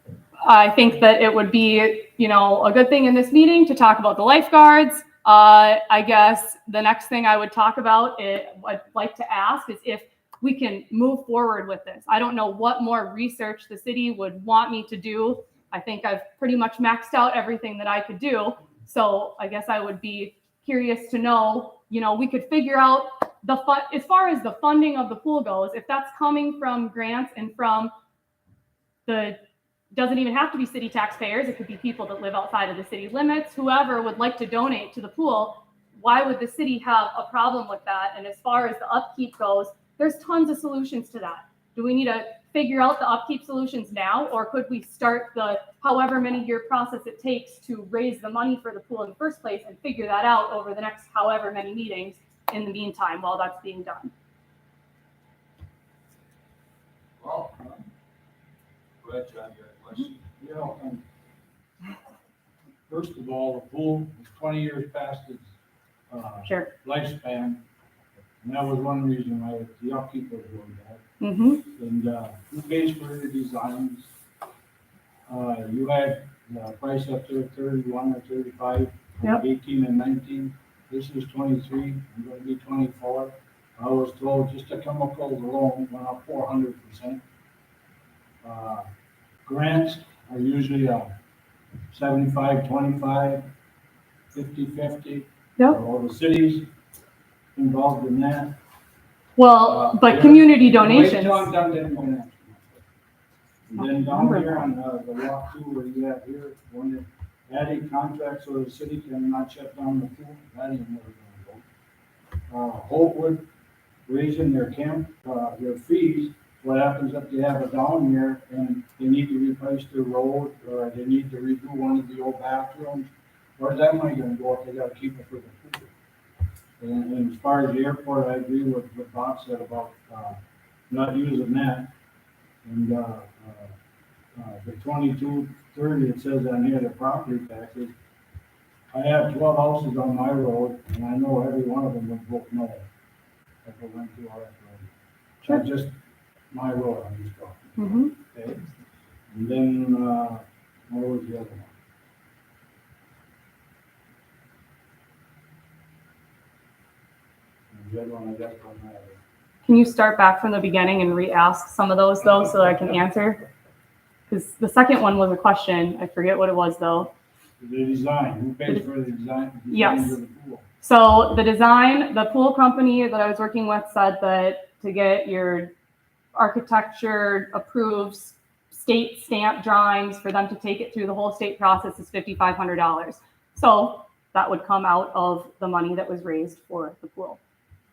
I think that it would be, you know, a good thing in this meeting to talk about the lifeguards. I guess the next thing I would talk about, I'd like to ask is if we can move forward with this. I don't know what more research the city would want me to do. I think I've pretty much maxed out everything that I could do. So I guess I would be curious to know, you know, we could figure out as far as the funding of the pool goes, if that's coming from grants and from doesn't even have to be city taxpayers. It could be people that live outside of the city limits, whoever would like to donate to the pool. Why would the city have a problem with that? And as far as the upkeep goes, there's tons of solutions to that. Do we need to figure out the upkeep solutions now, or could we start the however many year process it takes to raise the money for the pool in the first place and figure that out over the next however many meetings in the meantime while that's being done? Well, go ahead, John, you have a question? You know, first of all, the pool is 20 years past its Sure. lifespan. And that was one reason why the upkeep was really bad. Mm-hmm. And who pays for the designs? You had the price up to 31 or 35, Yep. 18 and 19. This is 23, I'm gonna be 24. I was told just the chemicals alone went up 400%. Grants are usually 75, 25, 50, 50. Yep. All the cities involved in that. Well, but Yeah. community Wait donations. till I'm done, then I'm gonna ask you. And then down here on the walkthrough where you have here, when they're adding contracts so the city cannot shut down the pool, that ain't never gonna go. Hopewood raising their their fees, what happens if they have a down year and they need to replace their road, or they need to redo one of the old bathrooms? Where's that money gonna go if they gotta keep it for the pool? And as far as the airport, I agree with what Bob said about, not using that. And, the 2230, it says on here, the property taxes. I have 12 houses on my road, and I know every one of them would vote no. If it went through our road. Sure. Not just my road, I'm just talking, Mm-hmm. okay? And then, what was the other one? And the other one I got from that. Can you start back from the beginning and re-ask some of those though, so that I can answer? Because the second one was a question. I forget what it was though. The design, who pays for the design? Yes. Of the pool? So the design, the pool company that I was working with said that to get your architecture approves state stamp drawings for them to take it through the whole state process is $5,500. So that would come out of the money that was raised for the pool.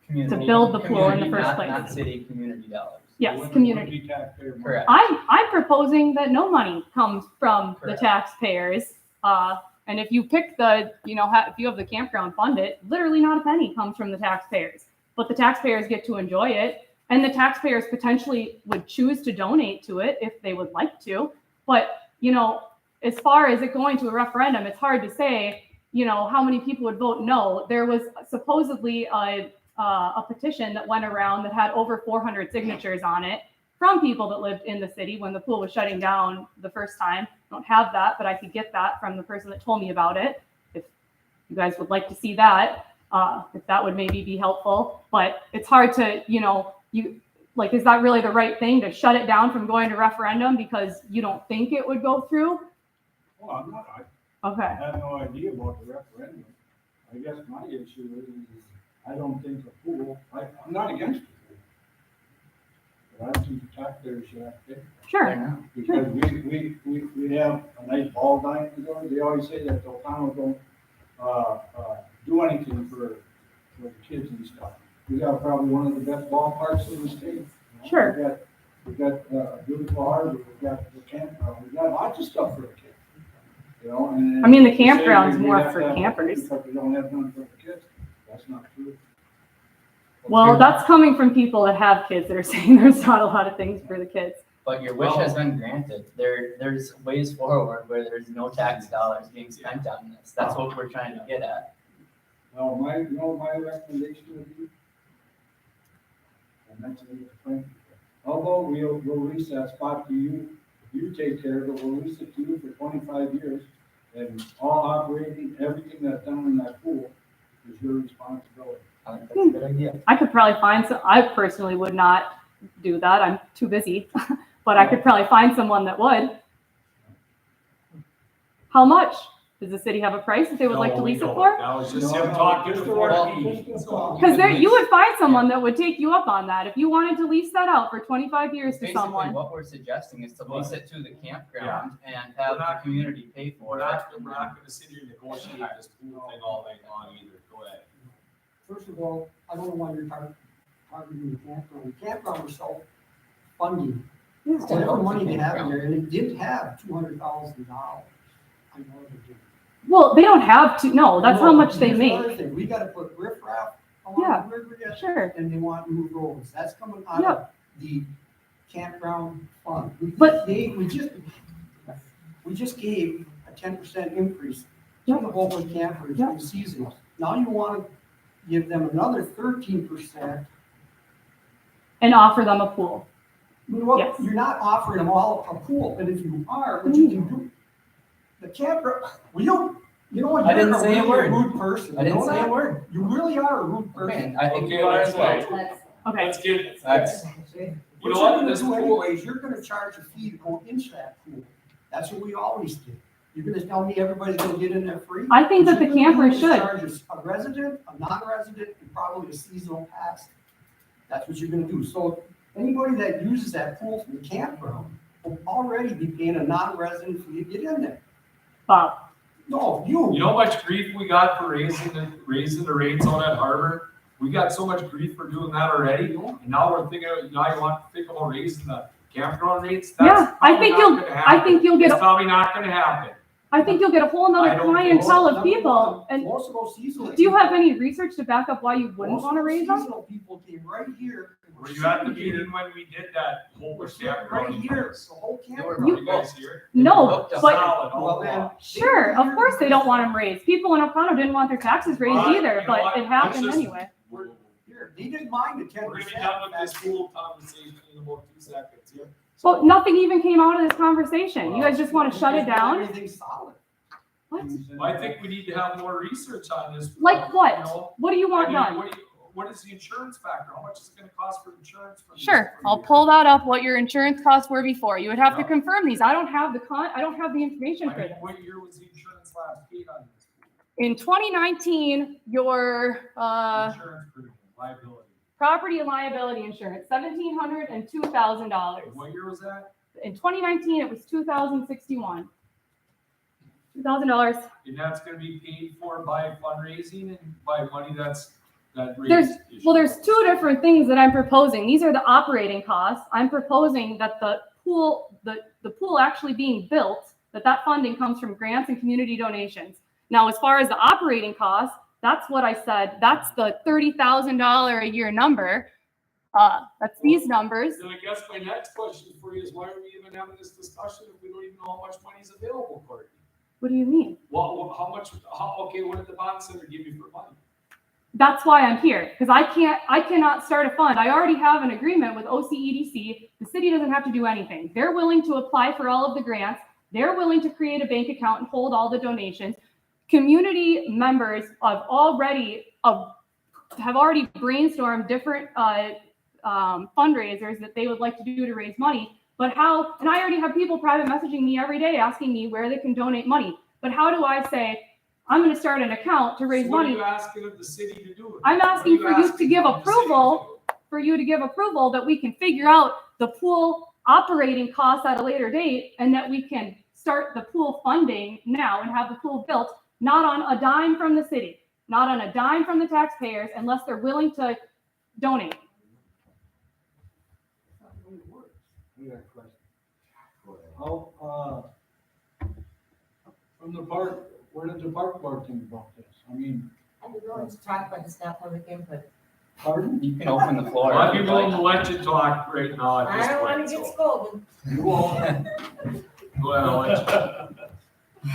Community- build the pool in the community, first not- place. Not city community dollars. Yes, It wouldn't community. be taxpayer money. Correct. I'm proposing that no money comes from the Correct. taxpayers. And if you pick if you have the campground fund it, literally not a penny comes from the taxpayers. But the taxpayers get to enjoy it. And the taxpayers potentially would choose to donate to it if they would like to. But, as far as it going to a referendum, it's hard to say, how many people would vote no. There was supposedly a a petition that went around that had over 400 signatures on it from people that lived in the city when the pool was shutting down the first time. I don't have that, but I could get that from the person that told me about it. If you guys would like to see that, if that would maybe be helpful. But it's hard to, is that really the right thing to shut it down from going to referendum because you don't think it would go through? Well, I'm not, Okay. I have no idea about the referendum. I guess my issue is I don't think the pool, I'm not against the pool. But I think the taxpayers should have to pay. Sure. Because we have a nice ball diamond there. They always say that the O'Connell don't, do anything for the kids and stuff. We got probably one of the best ballparks in the state. You know? Sure. We got beautiful harbor, we got the campground, we got lots of stuff for the kids. You know, and I mean, the they say campground's we more have for to have campers. But we don't have none for the kids. That's not true. Well, that's coming from people that have kids that are saying there's not a lot of things for the kids. But your wish has been granted. There's ways forward where there's no tax dollars being spent on this. That's what we're trying to get at. Now, my recommendation would be, and that's a point. Although we'll lease that spot to you, you take care of it, we'll lease it to you for 25 years, and all operating, everything that's done in that pool is your responsibility. I think that's a good idea. I could probably find some, I personally would not do that. I'm too busy, but I could probably find someone that would. How much? Does the city have a price that they would like to lease it for? That was just him talking to me. Because you would find someone that would take you up on that. If you wanted to lease that out for 25 years to Basically, someone. what we're suggesting is to lease it to the campground and We're have the not- community pay for We're it. not gonna sit here and negotiate this pool thing all night long either. Go ahead. First of all, I don't know why you're targeting the campground. The campground was self-funding. Whatever money they have in there, and it did have $200,000. I know they did. Well, they don't have to, no, that's how much they Here's another make. thing. We gotta put riffraff Yeah, along the river yet, Sure. and they want new roads. That's coming out Yep. of the campground fund. But- We just gave a 10% increase to Yep. the Homewood campers Yep. in seasonal. Now you wanna give them another 13%. And offer them a pool. You know what? Yes. You're not offering them all a pool, but if you are, what you can do, the campground, you know what? I didn't You're say a really word. Rude person. I didn't You know say a that? word. You really are a rude person. Man, I think Okay, you are let's as well. go. Okay. Let's get, That's- you What know you're what, gonna this do pool, anyways, you're gonna charge a fee to go into that pool. That's what we always did. You're gonna tell me everybody's gonna get in there free? I think that What the you're gonna campers do is should. charge a resident, a non-resident, and probably a seasonal pass. That's what you're gonna do. So anybody that uses that pool from the campground will already be paying a non-resident fee to get in there. Bob, No, you know how much grief we got for raising the rates on that harbor? We got so much grief for doing that already, and now we're thinking, now you want to think about raising the campground rates? That's yeah, I think probably not gonna I happen. think you'll get, It's probably not gonna happen. I think you'll get a whole I nother don't think clientele Number of people. one, And most of those seasonal. do you have any research to back up why you wouldn't most want to of those raise them? Seasonal people came right here. and Were you at the sitting here. meeting when we did that whole We're sitting campground? right here, the whole They were campground. Were you guys here? No, But- but Solid, all Well, then, along. sure, of course they don't want them raised. People in O'Connell didn't want their taxes raised Alright, either, you know but what? it happened Let's just- anyway. Here, they didn't mind the 10%. We're gonna be done with this pool conversation in about 2 seconds here. Well, nothing even came out of this conversation. You guys just want to shut it down? Everything's solid. What? I think we need to have more research on this. Like what? You know? What do you want I mean, done? what is the insurance factor? How much is it gonna cost for insurance? for these Sure, for I'll you? pull that up, what your insurance costs were before. You would have to Yeah. confirm these. I don't have I don't have the information I for mean, this. what year was the insurance last paid on this? In 2019, your Insurance premium, liability. property and liability insurance, $1,700 and $2,000. What year was that? In 2019, it was $2,061. $2,000. And that's gonna be paid for by fundraising and by money that There's- raised. Well, there's two different things that I'm proposing. These are the operating costs. I'm proposing that the pool actually being built, that funding comes from grants and community donations. Now, as far as the operating costs, that's what I said. That's the $30,000 a year number. That's these numbers. Then I guess my next question for you is why are we even having this discussion if we don't even know how much money is available, Courtney? What do you mean? Well, how much, okay, what did the bond center give you for money? That's why I'm here, because I cannot start a fund. I already have an agreement with OCEDC. The city doesn't have to do anything. They're willing to apply for all of the grants. They're willing to create a bank account and hold all the donations. Community members have already brainstormed different fundraisers that they would like to do to raise money. But how, and I already have people private messaging me every day asking me where they can donate money. But how do I say, I'm going to start an account to raise So what are money? you asking of the city to do? I'm asking for you to give What are you asking of the city to approval, do? for you to give approval that we can figure out the pool operating costs at a later date and that we can start the pool funding now and have the pool built, not on a dime from the city, not on a dime from the taxpayers, unless they're willing to donate. I got a question. How, from the park, where did the park board think about this? I mean, I'm going to talk about this now, public input. pardon? You can open the floor. I'd be willing to let you talk right now at I this don't point. want to get so- scolded. You won't. Go ahead, I'll let you.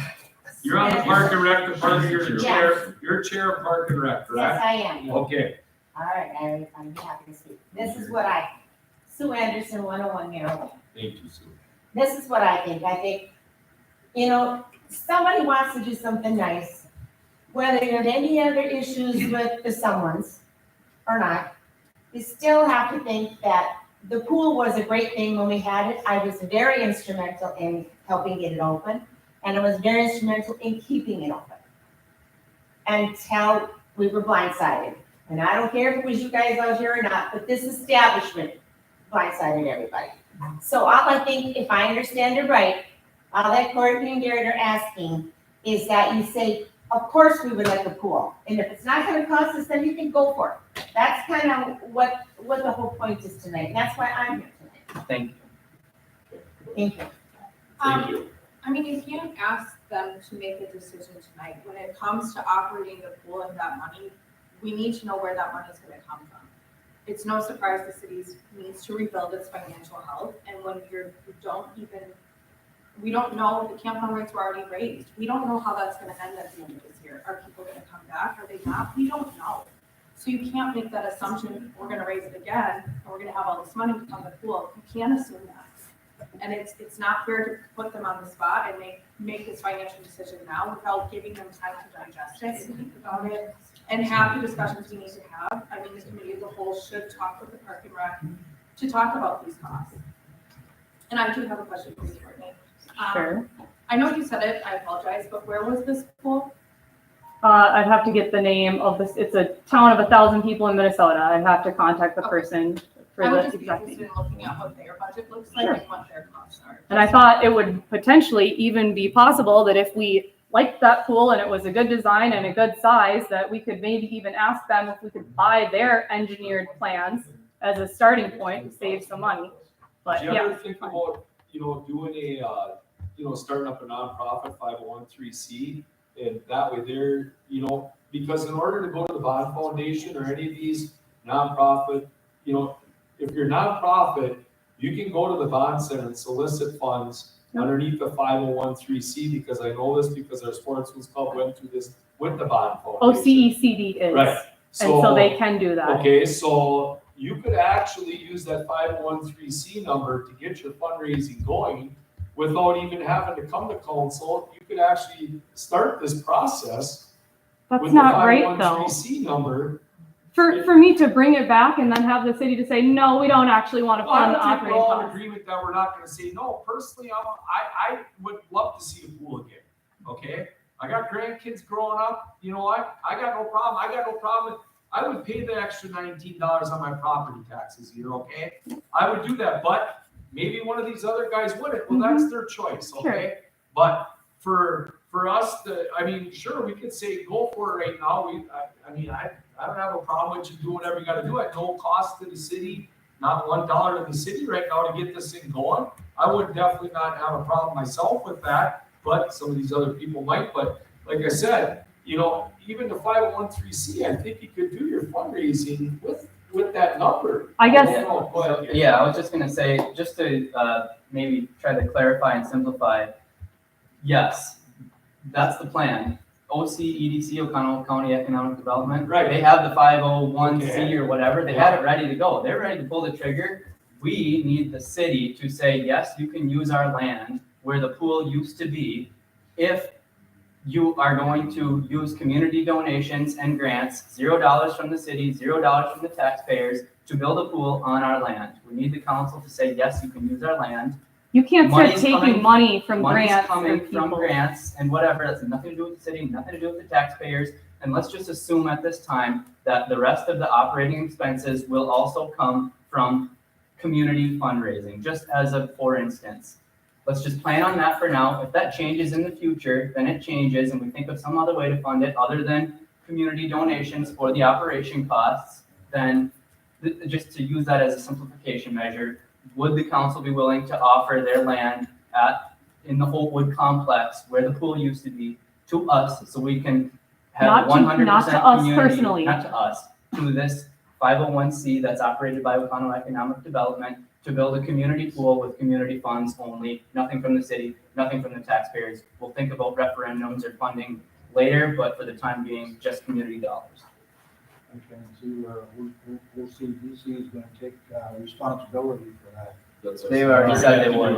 You're on the Park and Rec department, you're the chair, you're chair of Park and Rec, Yes, correct? I am. Okay, All right, I'm happy to speak. This is what I, Sue Anderson, 101 Maryland. thank you, Sue. This is what I think. I think, you know, somebody wants to do something nice, whether you have any other issues with the someone's or not, you still have to think that the pool was a great thing when we had it. I was very instrumental in helping get it open, and I was very instrumental in keeping it open until we were blindsided. And I don't care if it was you guys out here or not, but this establishment blindsided everybody. So all I think, if I understand it right, all that Courtney and Garrett are asking is that you say, of course we would like a pool. And if it's not gonna cost us, then you can go for it. That's kind of what the whole point is tonight. And that's why I'm here tonight. Thank you. Thank you. Thank you. I mean, you can't ask them to make a decision tonight. When it comes to operating the pool and that money, we need to know where that money is gonna come from. It's no surprise the city needs to rebuild its financial health, and when we don't know, the campground rates were already raised. We don't know how that's gonna end at the end of this year. Are people gonna come back? Are they not? We don't know. So you can't make that assumption, we're gonna raise it again, and we're gonna have all this money to fund the pool. You can't assume that. And it's not fair to put them on the spot and make this financial decision now without giving them time to digest it and think about it and have the discussions we need to have. I mean, the committee as a whole should talk with the Park and Rec to talk about these costs. And I do have a question for you, Courtney. Sure. I know you said it, I apologize, but where was this pool? I'd have to get the name of this. It's a town of 1,000 people in Minnesota. I'd have to contact the person for I would the just be exact interested name. in looking at what their budget looks like Sure. and what their costs are. And I thought it would potentially even be possible that if we liked that pool and it was a good design and a good size, that we could maybe even ask them if we could buy their engineered plans as a starting point to save some money. But Did you ever yeah, think about, doing starting up a nonprofit 501(c)(3), and that way they're, because in order to go to the bond foundation or any of these nonprofit, if you're nonprofit, you can go to the bond center and solicit funds underneath the 501(c), because I know this because our sportsman's club went through this with the bond foundation. OCECD is. Right. And so they can do that. Okay, so you could actually use that 501(c) number to get your fundraising going without even having to come to council. You could actually start this process That's with not the right though. 501(c) number. For me to bring it back and then have the city to say, no, we don't actually want to Well, I fund the don't think we're operating all in costs. agreement that we're not gonna say no. Personally, I would love to see a pool again, okay? I got grandkids growing up, you know what? I got no problem. I would pay the extra $19 on my property taxes here, okay? I would do that, but maybe one of these other guys wouldn't. Well, that's their choice, okay? But for us sure, we could say go for it right now. I don't have a problem with you doing whatever you gotta do at no cost to the city, not $1 to the city right now to get this thing going. I would definitely not have a problem myself with that, but some of these other people might. But like I said, even the 501(c), I think you could do your fundraising with that number. I guess- don't know. Go ahead. Yeah, I was just gonna say, just to maybe try to clarify and simplify, yes, that's the plan. OCEDC, Oconto County Economic Development. Right. They have the 501c Okay. or whatever, they had it ready to go, they're ready to pull the trigger. We need the city to say, yes, you can use our land where the pool used to be if you are going to use community donations and grants, $0 from the city, $0 from the taxpayers, to build a pool on our land. We need the council to say, yes, you can use our land. You can't start Money's taking coming- money from Money's grants or coming from people. grants and whatever, that's nothing to do with the city, nothing to do with the taxpayers. And let's just assume at this time that the rest of the operating expenses will also come from community fundraising, just as a for instance. Let's just plan on that for now. If that changes in the future, then it changes and we think of some other way to fund it other than community donations for the operation costs, then just to use that as a simplification measure, would the council be willing to offer their land in the Holtwood complex where the pool used to be to us so we can have Not to- 100% not to us community, personally. not to us, to this 501c that's operated by Oconto Economic Development to build a community pool with community funds only, nothing from the city, nothing from the taxpayers. We'll think about referendums or funding later, but for the time being, just community dollars. I can see where OCDC is gonna take responsibility for that. They've already said they would.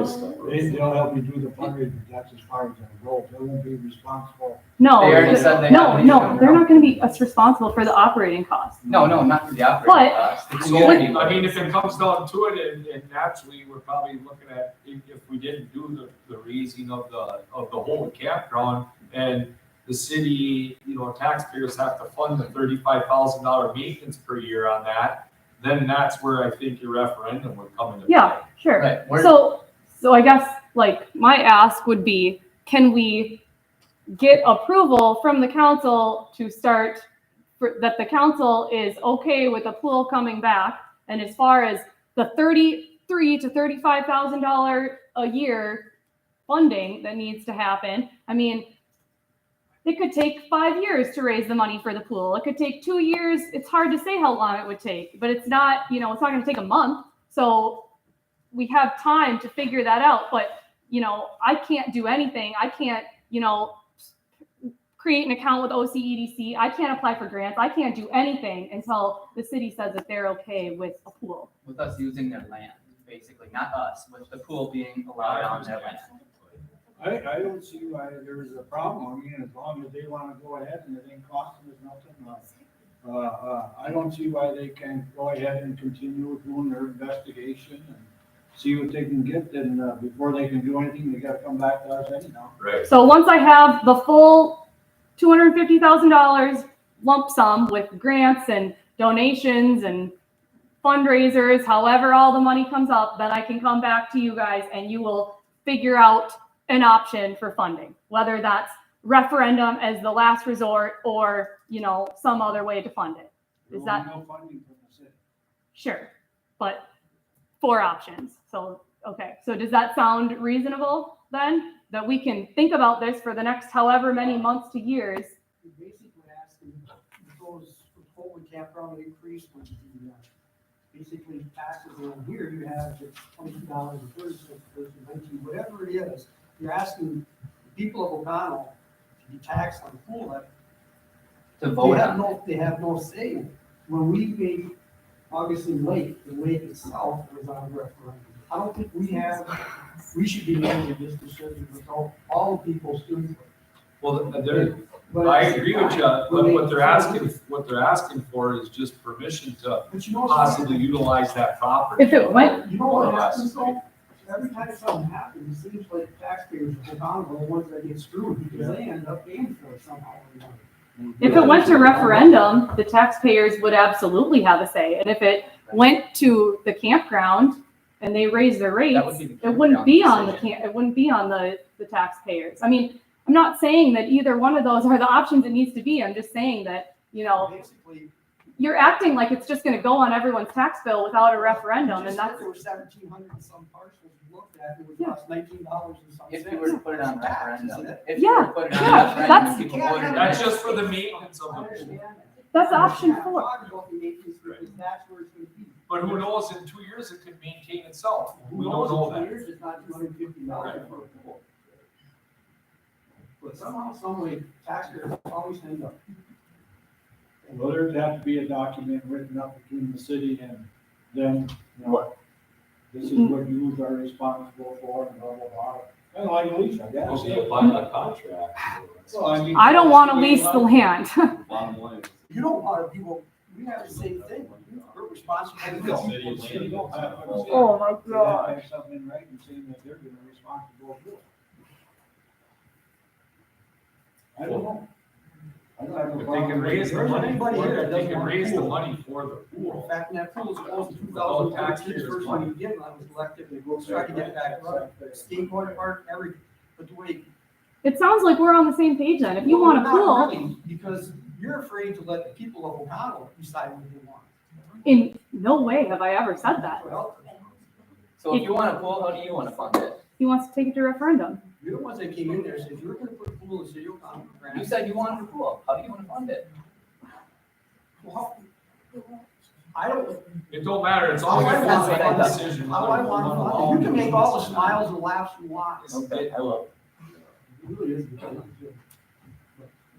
They'll help you do the fundraising, that's as far as it goes. They won't be responsible. No, They already said they no, have- no, they're not gonna be us responsible for the operating costs. No, not for the operating But- costs, the So, community. I mean, if it comes down to it, and naturally, we're probably looking at, if we didn't do the raising of the whole campground, and the city, taxpayers have to fund the $35,000 maintenance per year on that, then that's where I think your referendum would come into play. Yeah, sure. Right, we're- So I guess, like, my ask would be, can we get approval from the council to start, that the council is okay with the pool coming back? And as far as the $33,000 to $35,000 a year funding that needs to happen, I mean, it could take 5 years to raise the money for the pool. It could take 2 years. It's hard to say how long it would take, but it's not going to take a month. So we have time to figure that out. But, I can't do anything. I can't, create an account with OCEDC. I can't apply for grants. I can't do anything until the city says that they're okay with a pool. With us using their land, basically, not us, with the pool being allowed on their land. I don't see why there's a problem. I mean, as long as they wanna go ahead and it ain't costing us nothing. I don't see why they can't go ahead and continue doing their investigation and see what they can get, and before they can do anything, they gotta come back to us anyhow. Right. So once I have the full $250,000 lump sum with grants and donations and fundraisers, however all the money comes up, then I can come back to you guys and you will figure out an option for funding, whether that's referendum as the last resort or, some other way to fund it. There Is will be that no funding from the city. sure? But 4 options. So, okay. So does that sound reasonable then? That we can think about this for the next however many months to years? You're basically asking if those forward campground increase, which the basically taxes on here, you have it's $20 and 36 versus 19, whatever it is, you're asking the people of Oconto to be taxed on the pool. That To vote on. they have no say. When we made Augustine Lake, the lake itself was on referendum. I don't think we should be making this decision without all people's input. Well, But I at the agree same with you, time, but when what they- they're asking for is just permission to But you know possibly something? utilize that property. If it went, You know what happens though? Every time something happens, it seems like taxpayers are the ones that get screwed because they end up paying for it somehow or another. if it went to referendum, the taxpayers would absolutely have a say. And if it went to the campground and they raised their rates, That would be the it wouldn't be on the decision. it wouldn't be on the taxpayers. I mean, I'm not saying that either one of those are the options it needs to be. I'm just saying that, Basically. you're acting like it's just gonna go on everyone's tax bill without a referendum, and that's, There were 1,700 and some parcels looked at, it would Yeah. cost $19 and some cents. If you were to put it on Tax, referendum, isn't it? if you were to put it on Yeah, referendum, that's- and people voted That's yes. just for the maintenance of I the pool. understand that. that's option I'm 4. talking about the maintenance because that's where it's gonna be. But who knows, in 2 years, it could maintain itself. Who We don't knows, know in 2 that. years, it's not $250 for a pool. But somehow, some way, taxpayers always end up. Well, there'd have to be a document written up between the city and them, you know, this is what you are responsible for, and blah, blah, blah. Kind of like a lease, I guess. Okay, apply that contract. Well, I mean. I don't want to lease the land. Bottom line. You don't want people, we have the same thing, we're responsible. City The land. city don't have to- Oh, my They have to have something in writing saying that they're gonna be responsible for it. I don't know. I don't have no If they problem. can raise the There's money, anybody here that if they doesn't can want a raise the pool. money for the In pool. fact, that pool was closed in two Without thousand taxpayers' fourteen, first money. one you get, when I was elected, they go try to get back running. Skateboard park, everything, but the way. It sounds like we're on the same page then. If you want a Not pool, really, because you're afraid to let the people of O'Connell decide what they want. in no way have I ever said that. Well, So if you want a pool, how do you want to fund it? He wants to take it to referendum. you're the ones that came in there and said, you're gonna put a pool in the city of O'Connell. You said you wanted a pool. How do you want to fund it? Well, I don't, It don't matter, it's how all I a want to decision. how I want to fund it. You can make all the smiles and laughs you want. Okay, I will. It really is.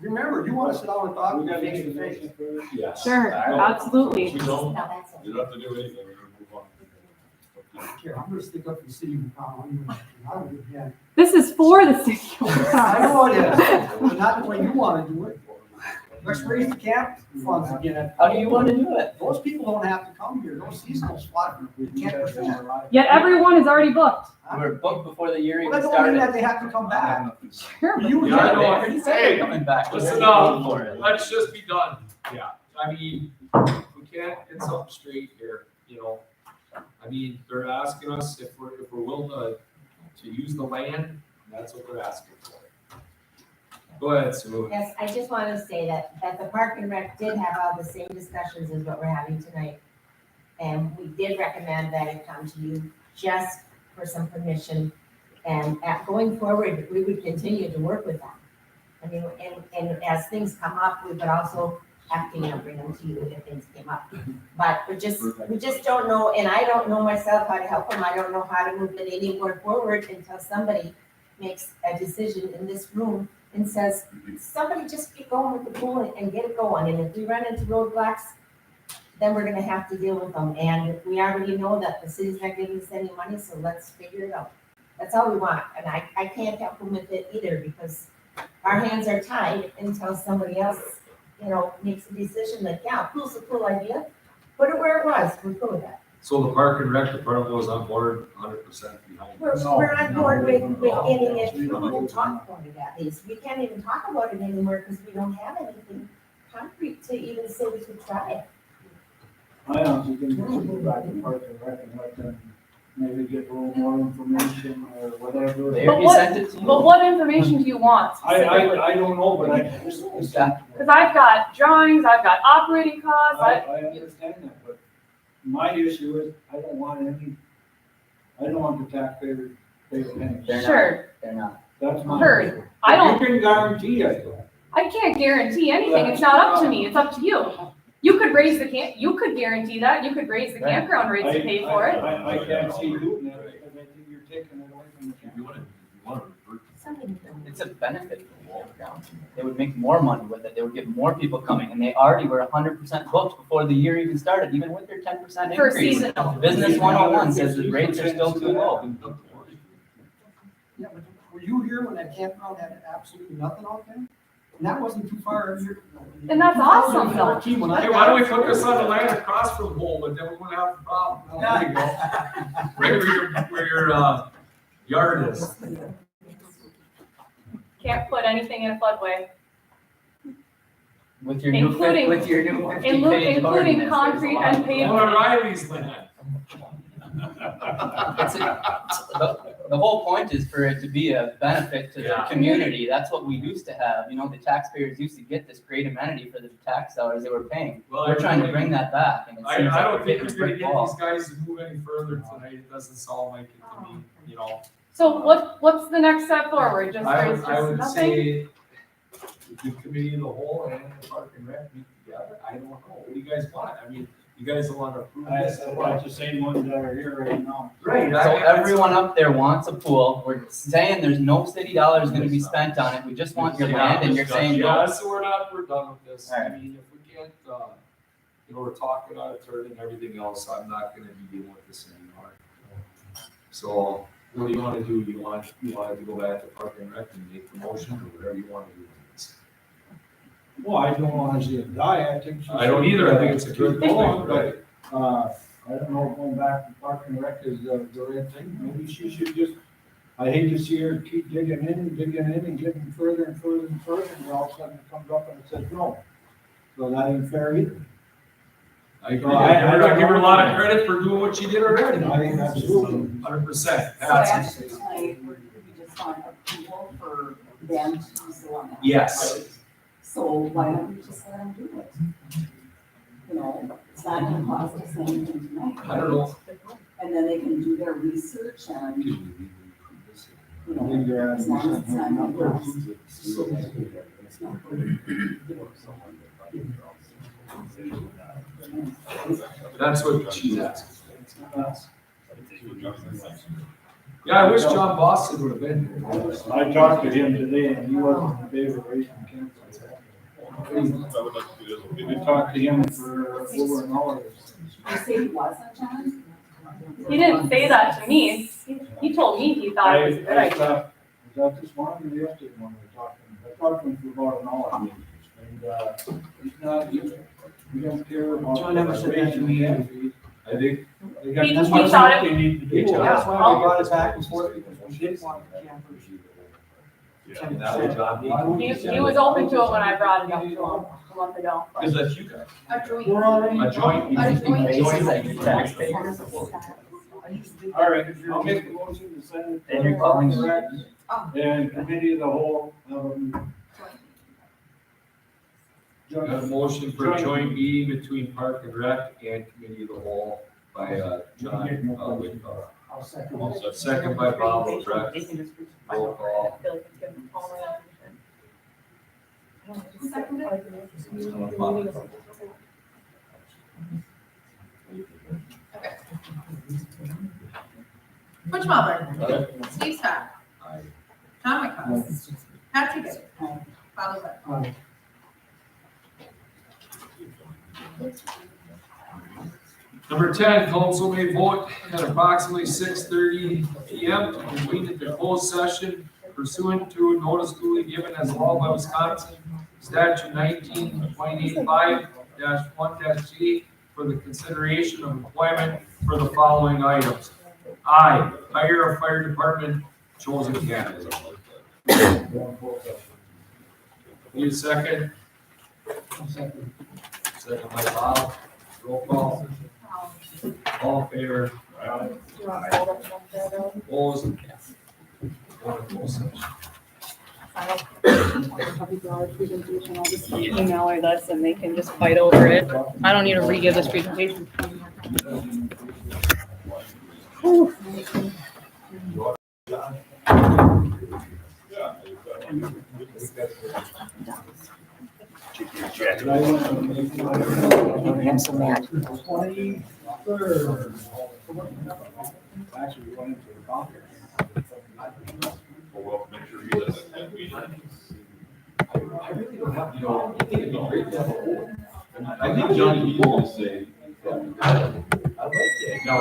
Remember, you want to sit down and talk We gotta face make to a face. motion for this. Yes. Sure, absolutely. We don't, No, that's it. you don't have to do anything, we can move on. Here, I'm gonna stick up for the city of O'Connell. I don't give a damn. This is for the city. I know it is, but not the way you want to do it. Let's raise the cap funds again. How do you want to do it? Those people don't have to come here, those seasonal spot, We do that 10%. in our life. Yet everyone is already booked. We were booked before the year Well, that even don't mean that started. they have to come back. Sure, but You Yeah, I have know. already Said Hey, they're coming back. Listen We're up, for it. let's just be done. Yeah. I mean, we can't get something straight here, you know? I mean, they're asking us if we're willing to use the land, that's what they're asking for. Go ahead, Sue. Yes, I just want to say that the Park and Rec did have all the same discussions as what we're having tonight. And we did recommend that it come to you just for some permission. And going forward, we would continue to work with them. I mean, and as things come up, we would also have to, bring them to you if things came up. But we just don't know, and I don't know myself how to help them. I don't know how to move it any more forward until somebody makes a decision in this room and says, somebody just keep going with the pool and get it going. And if we run into roadblocks, then we're gonna have to deal with them. And we already know that the city's not giving us any money, so let's figure it out. That's all we want. And I can't help them with it either because our hands are tied until somebody else, makes a decision like, yeah, pool's a cool idea. Put it where it was. We're cool with that. So the Park and Rec department was on board 100% behind. We're on board with getting it through and talk about it at least. We can't even talk about it anymore because we don't have anything concrete to even say we could try it. I honestly think we should go back to Parks and Rec and let them maybe get a little more information or whatever. They But already what- sent it to you. But what information do you want? I don't know, but I just. Because I've got drawings, I've got operating costs, I understand that, but my issue is, I don't want the taxpayer to pay the penny. They're not. sure, They're not. That's my. Heard. issue. I don't- You can guarantee it. I can't guarantee anything. It's not up to me. It's up to you. You could raise you could guarantee that. You could raise the campground rates to pay for it. I can't see doing that, because I think you're taking it away from the If you want to revert It's a benefit for the campground. They would make more money with it. They would get more people coming, and they already were 100% booked before the year even started, even with their 10% For increase. seasonal. Business 101 says the rates are still too low. Yeah, but were you here when that campground had absolutely nothing out there? And that wasn't too far of your. And that's awesome, though. 2014, when I Hey, why don't we got- focus on the land across from home, and then we wouldn't have the problem. There you go. Right where your yard is. Can't put anything in a floodway, With your new, Including- with your new 50-page including ordinance, concrete there's a lot. and pavement. On Riley's land. The whole point is for it to be a benefit to the Yeah. community. That's what we used to have. The taxpayers used to get this great amenity for the tax dollars they were paying. Well, We're trying to bring that back, and it I seems like don't we're think hitting a you're gonna brick get wall. these guys to move any further tonight, it doesn't sound like it to me, So what's the next step forward? Just I raise would, I just would nothing? say, the committee of the whole and the Park and Rec meet together, I don't know, what do you guys want? I mean, You guys don't want to approve That's this? the same ones that are here right now. Right. So everyone up there wants a pool. We're saying there's no city dollars gonna be spent on it. We just want your land and you're saying no. Yeah, so we're done with this. I Alright. mean, if we can't, we're talking about it, turn and everything else, I'm not gonna be dealing with this anymore. So, what do you wanna do? You want to go back to Park and Rec and make the motion, or whatever you wanna do? Well, I don't wanna see it die, I think. I don't either, I think it's a good Go on, point, but, right? I don't know if going back to Park and Rec is the right thing, maybe she should just, I hate to see her keep digging in and getting further and further and further, and all of a sudden it comes up and it says no. So that ain't fair either. I agree, I give her a lot of credit for doing what she did already. I think absolutely. 100%. So actually, tonight, we just want approval for them to use the one. Yes. So why don't we just let them do it? You know, it's not gonna cost us anything tonight. I don't know. And then they can do their research and, you I know, think you're as long as it's not gonna cost. It's not gonna- That's what she's asking. Yeah, I wish John Boston would have been here. I talked to him today and he wasn't in favor of raising campus. I would like to do this. We talked to him for over an hour. You say it wasn't, John? He didn't say that to me. He told me he thought it was a good idea. Was that this morning or yesterday when we were talking? I talked to him for about an hour. And, he's not, we don't care about. John never said that to me. I think, They got He- too he much thought work it- they need to do. Yeah, That's why we brought it back and forth, because we did want the campers. that was John B. He was open to it when I brought it up to him a month ago. Because that's you guys. A joint. We're already. A joint. All right, I'll make the motion to send it. And you're calling And committee of the whole, Got a motion for a joint meeting between Park and Rec and Committee of the Whole by, John, Whitcomb. I'll second. Second by Bob Luttrell. Roll call. I feel like it's given all my information. Butch Melbourne. Steve Scott. Aye. John Whitcomb. Patsy Good. Bob Luttrell. Aye. Number 10, council may vote at approximately 6:30 PM to convene at the closed session pursuant to notice duly given as law by Wisconsin statute 19.85-1-G for the consideration of employment for the following items. I, hire a fire department chosen candidate. Need a second? Second. Second by Bob. Roll call. All in favor? Opposed? One opposed. Email or this and they can just fight over it. I don't need to re-give this presentation. Handsome man. 23rd. Actually, we went into the conference. Well, make sure you listen to that meeting. I really don't have, you know, I think it'd be great to have a whole. I think Johnny needed to say. I like that. No,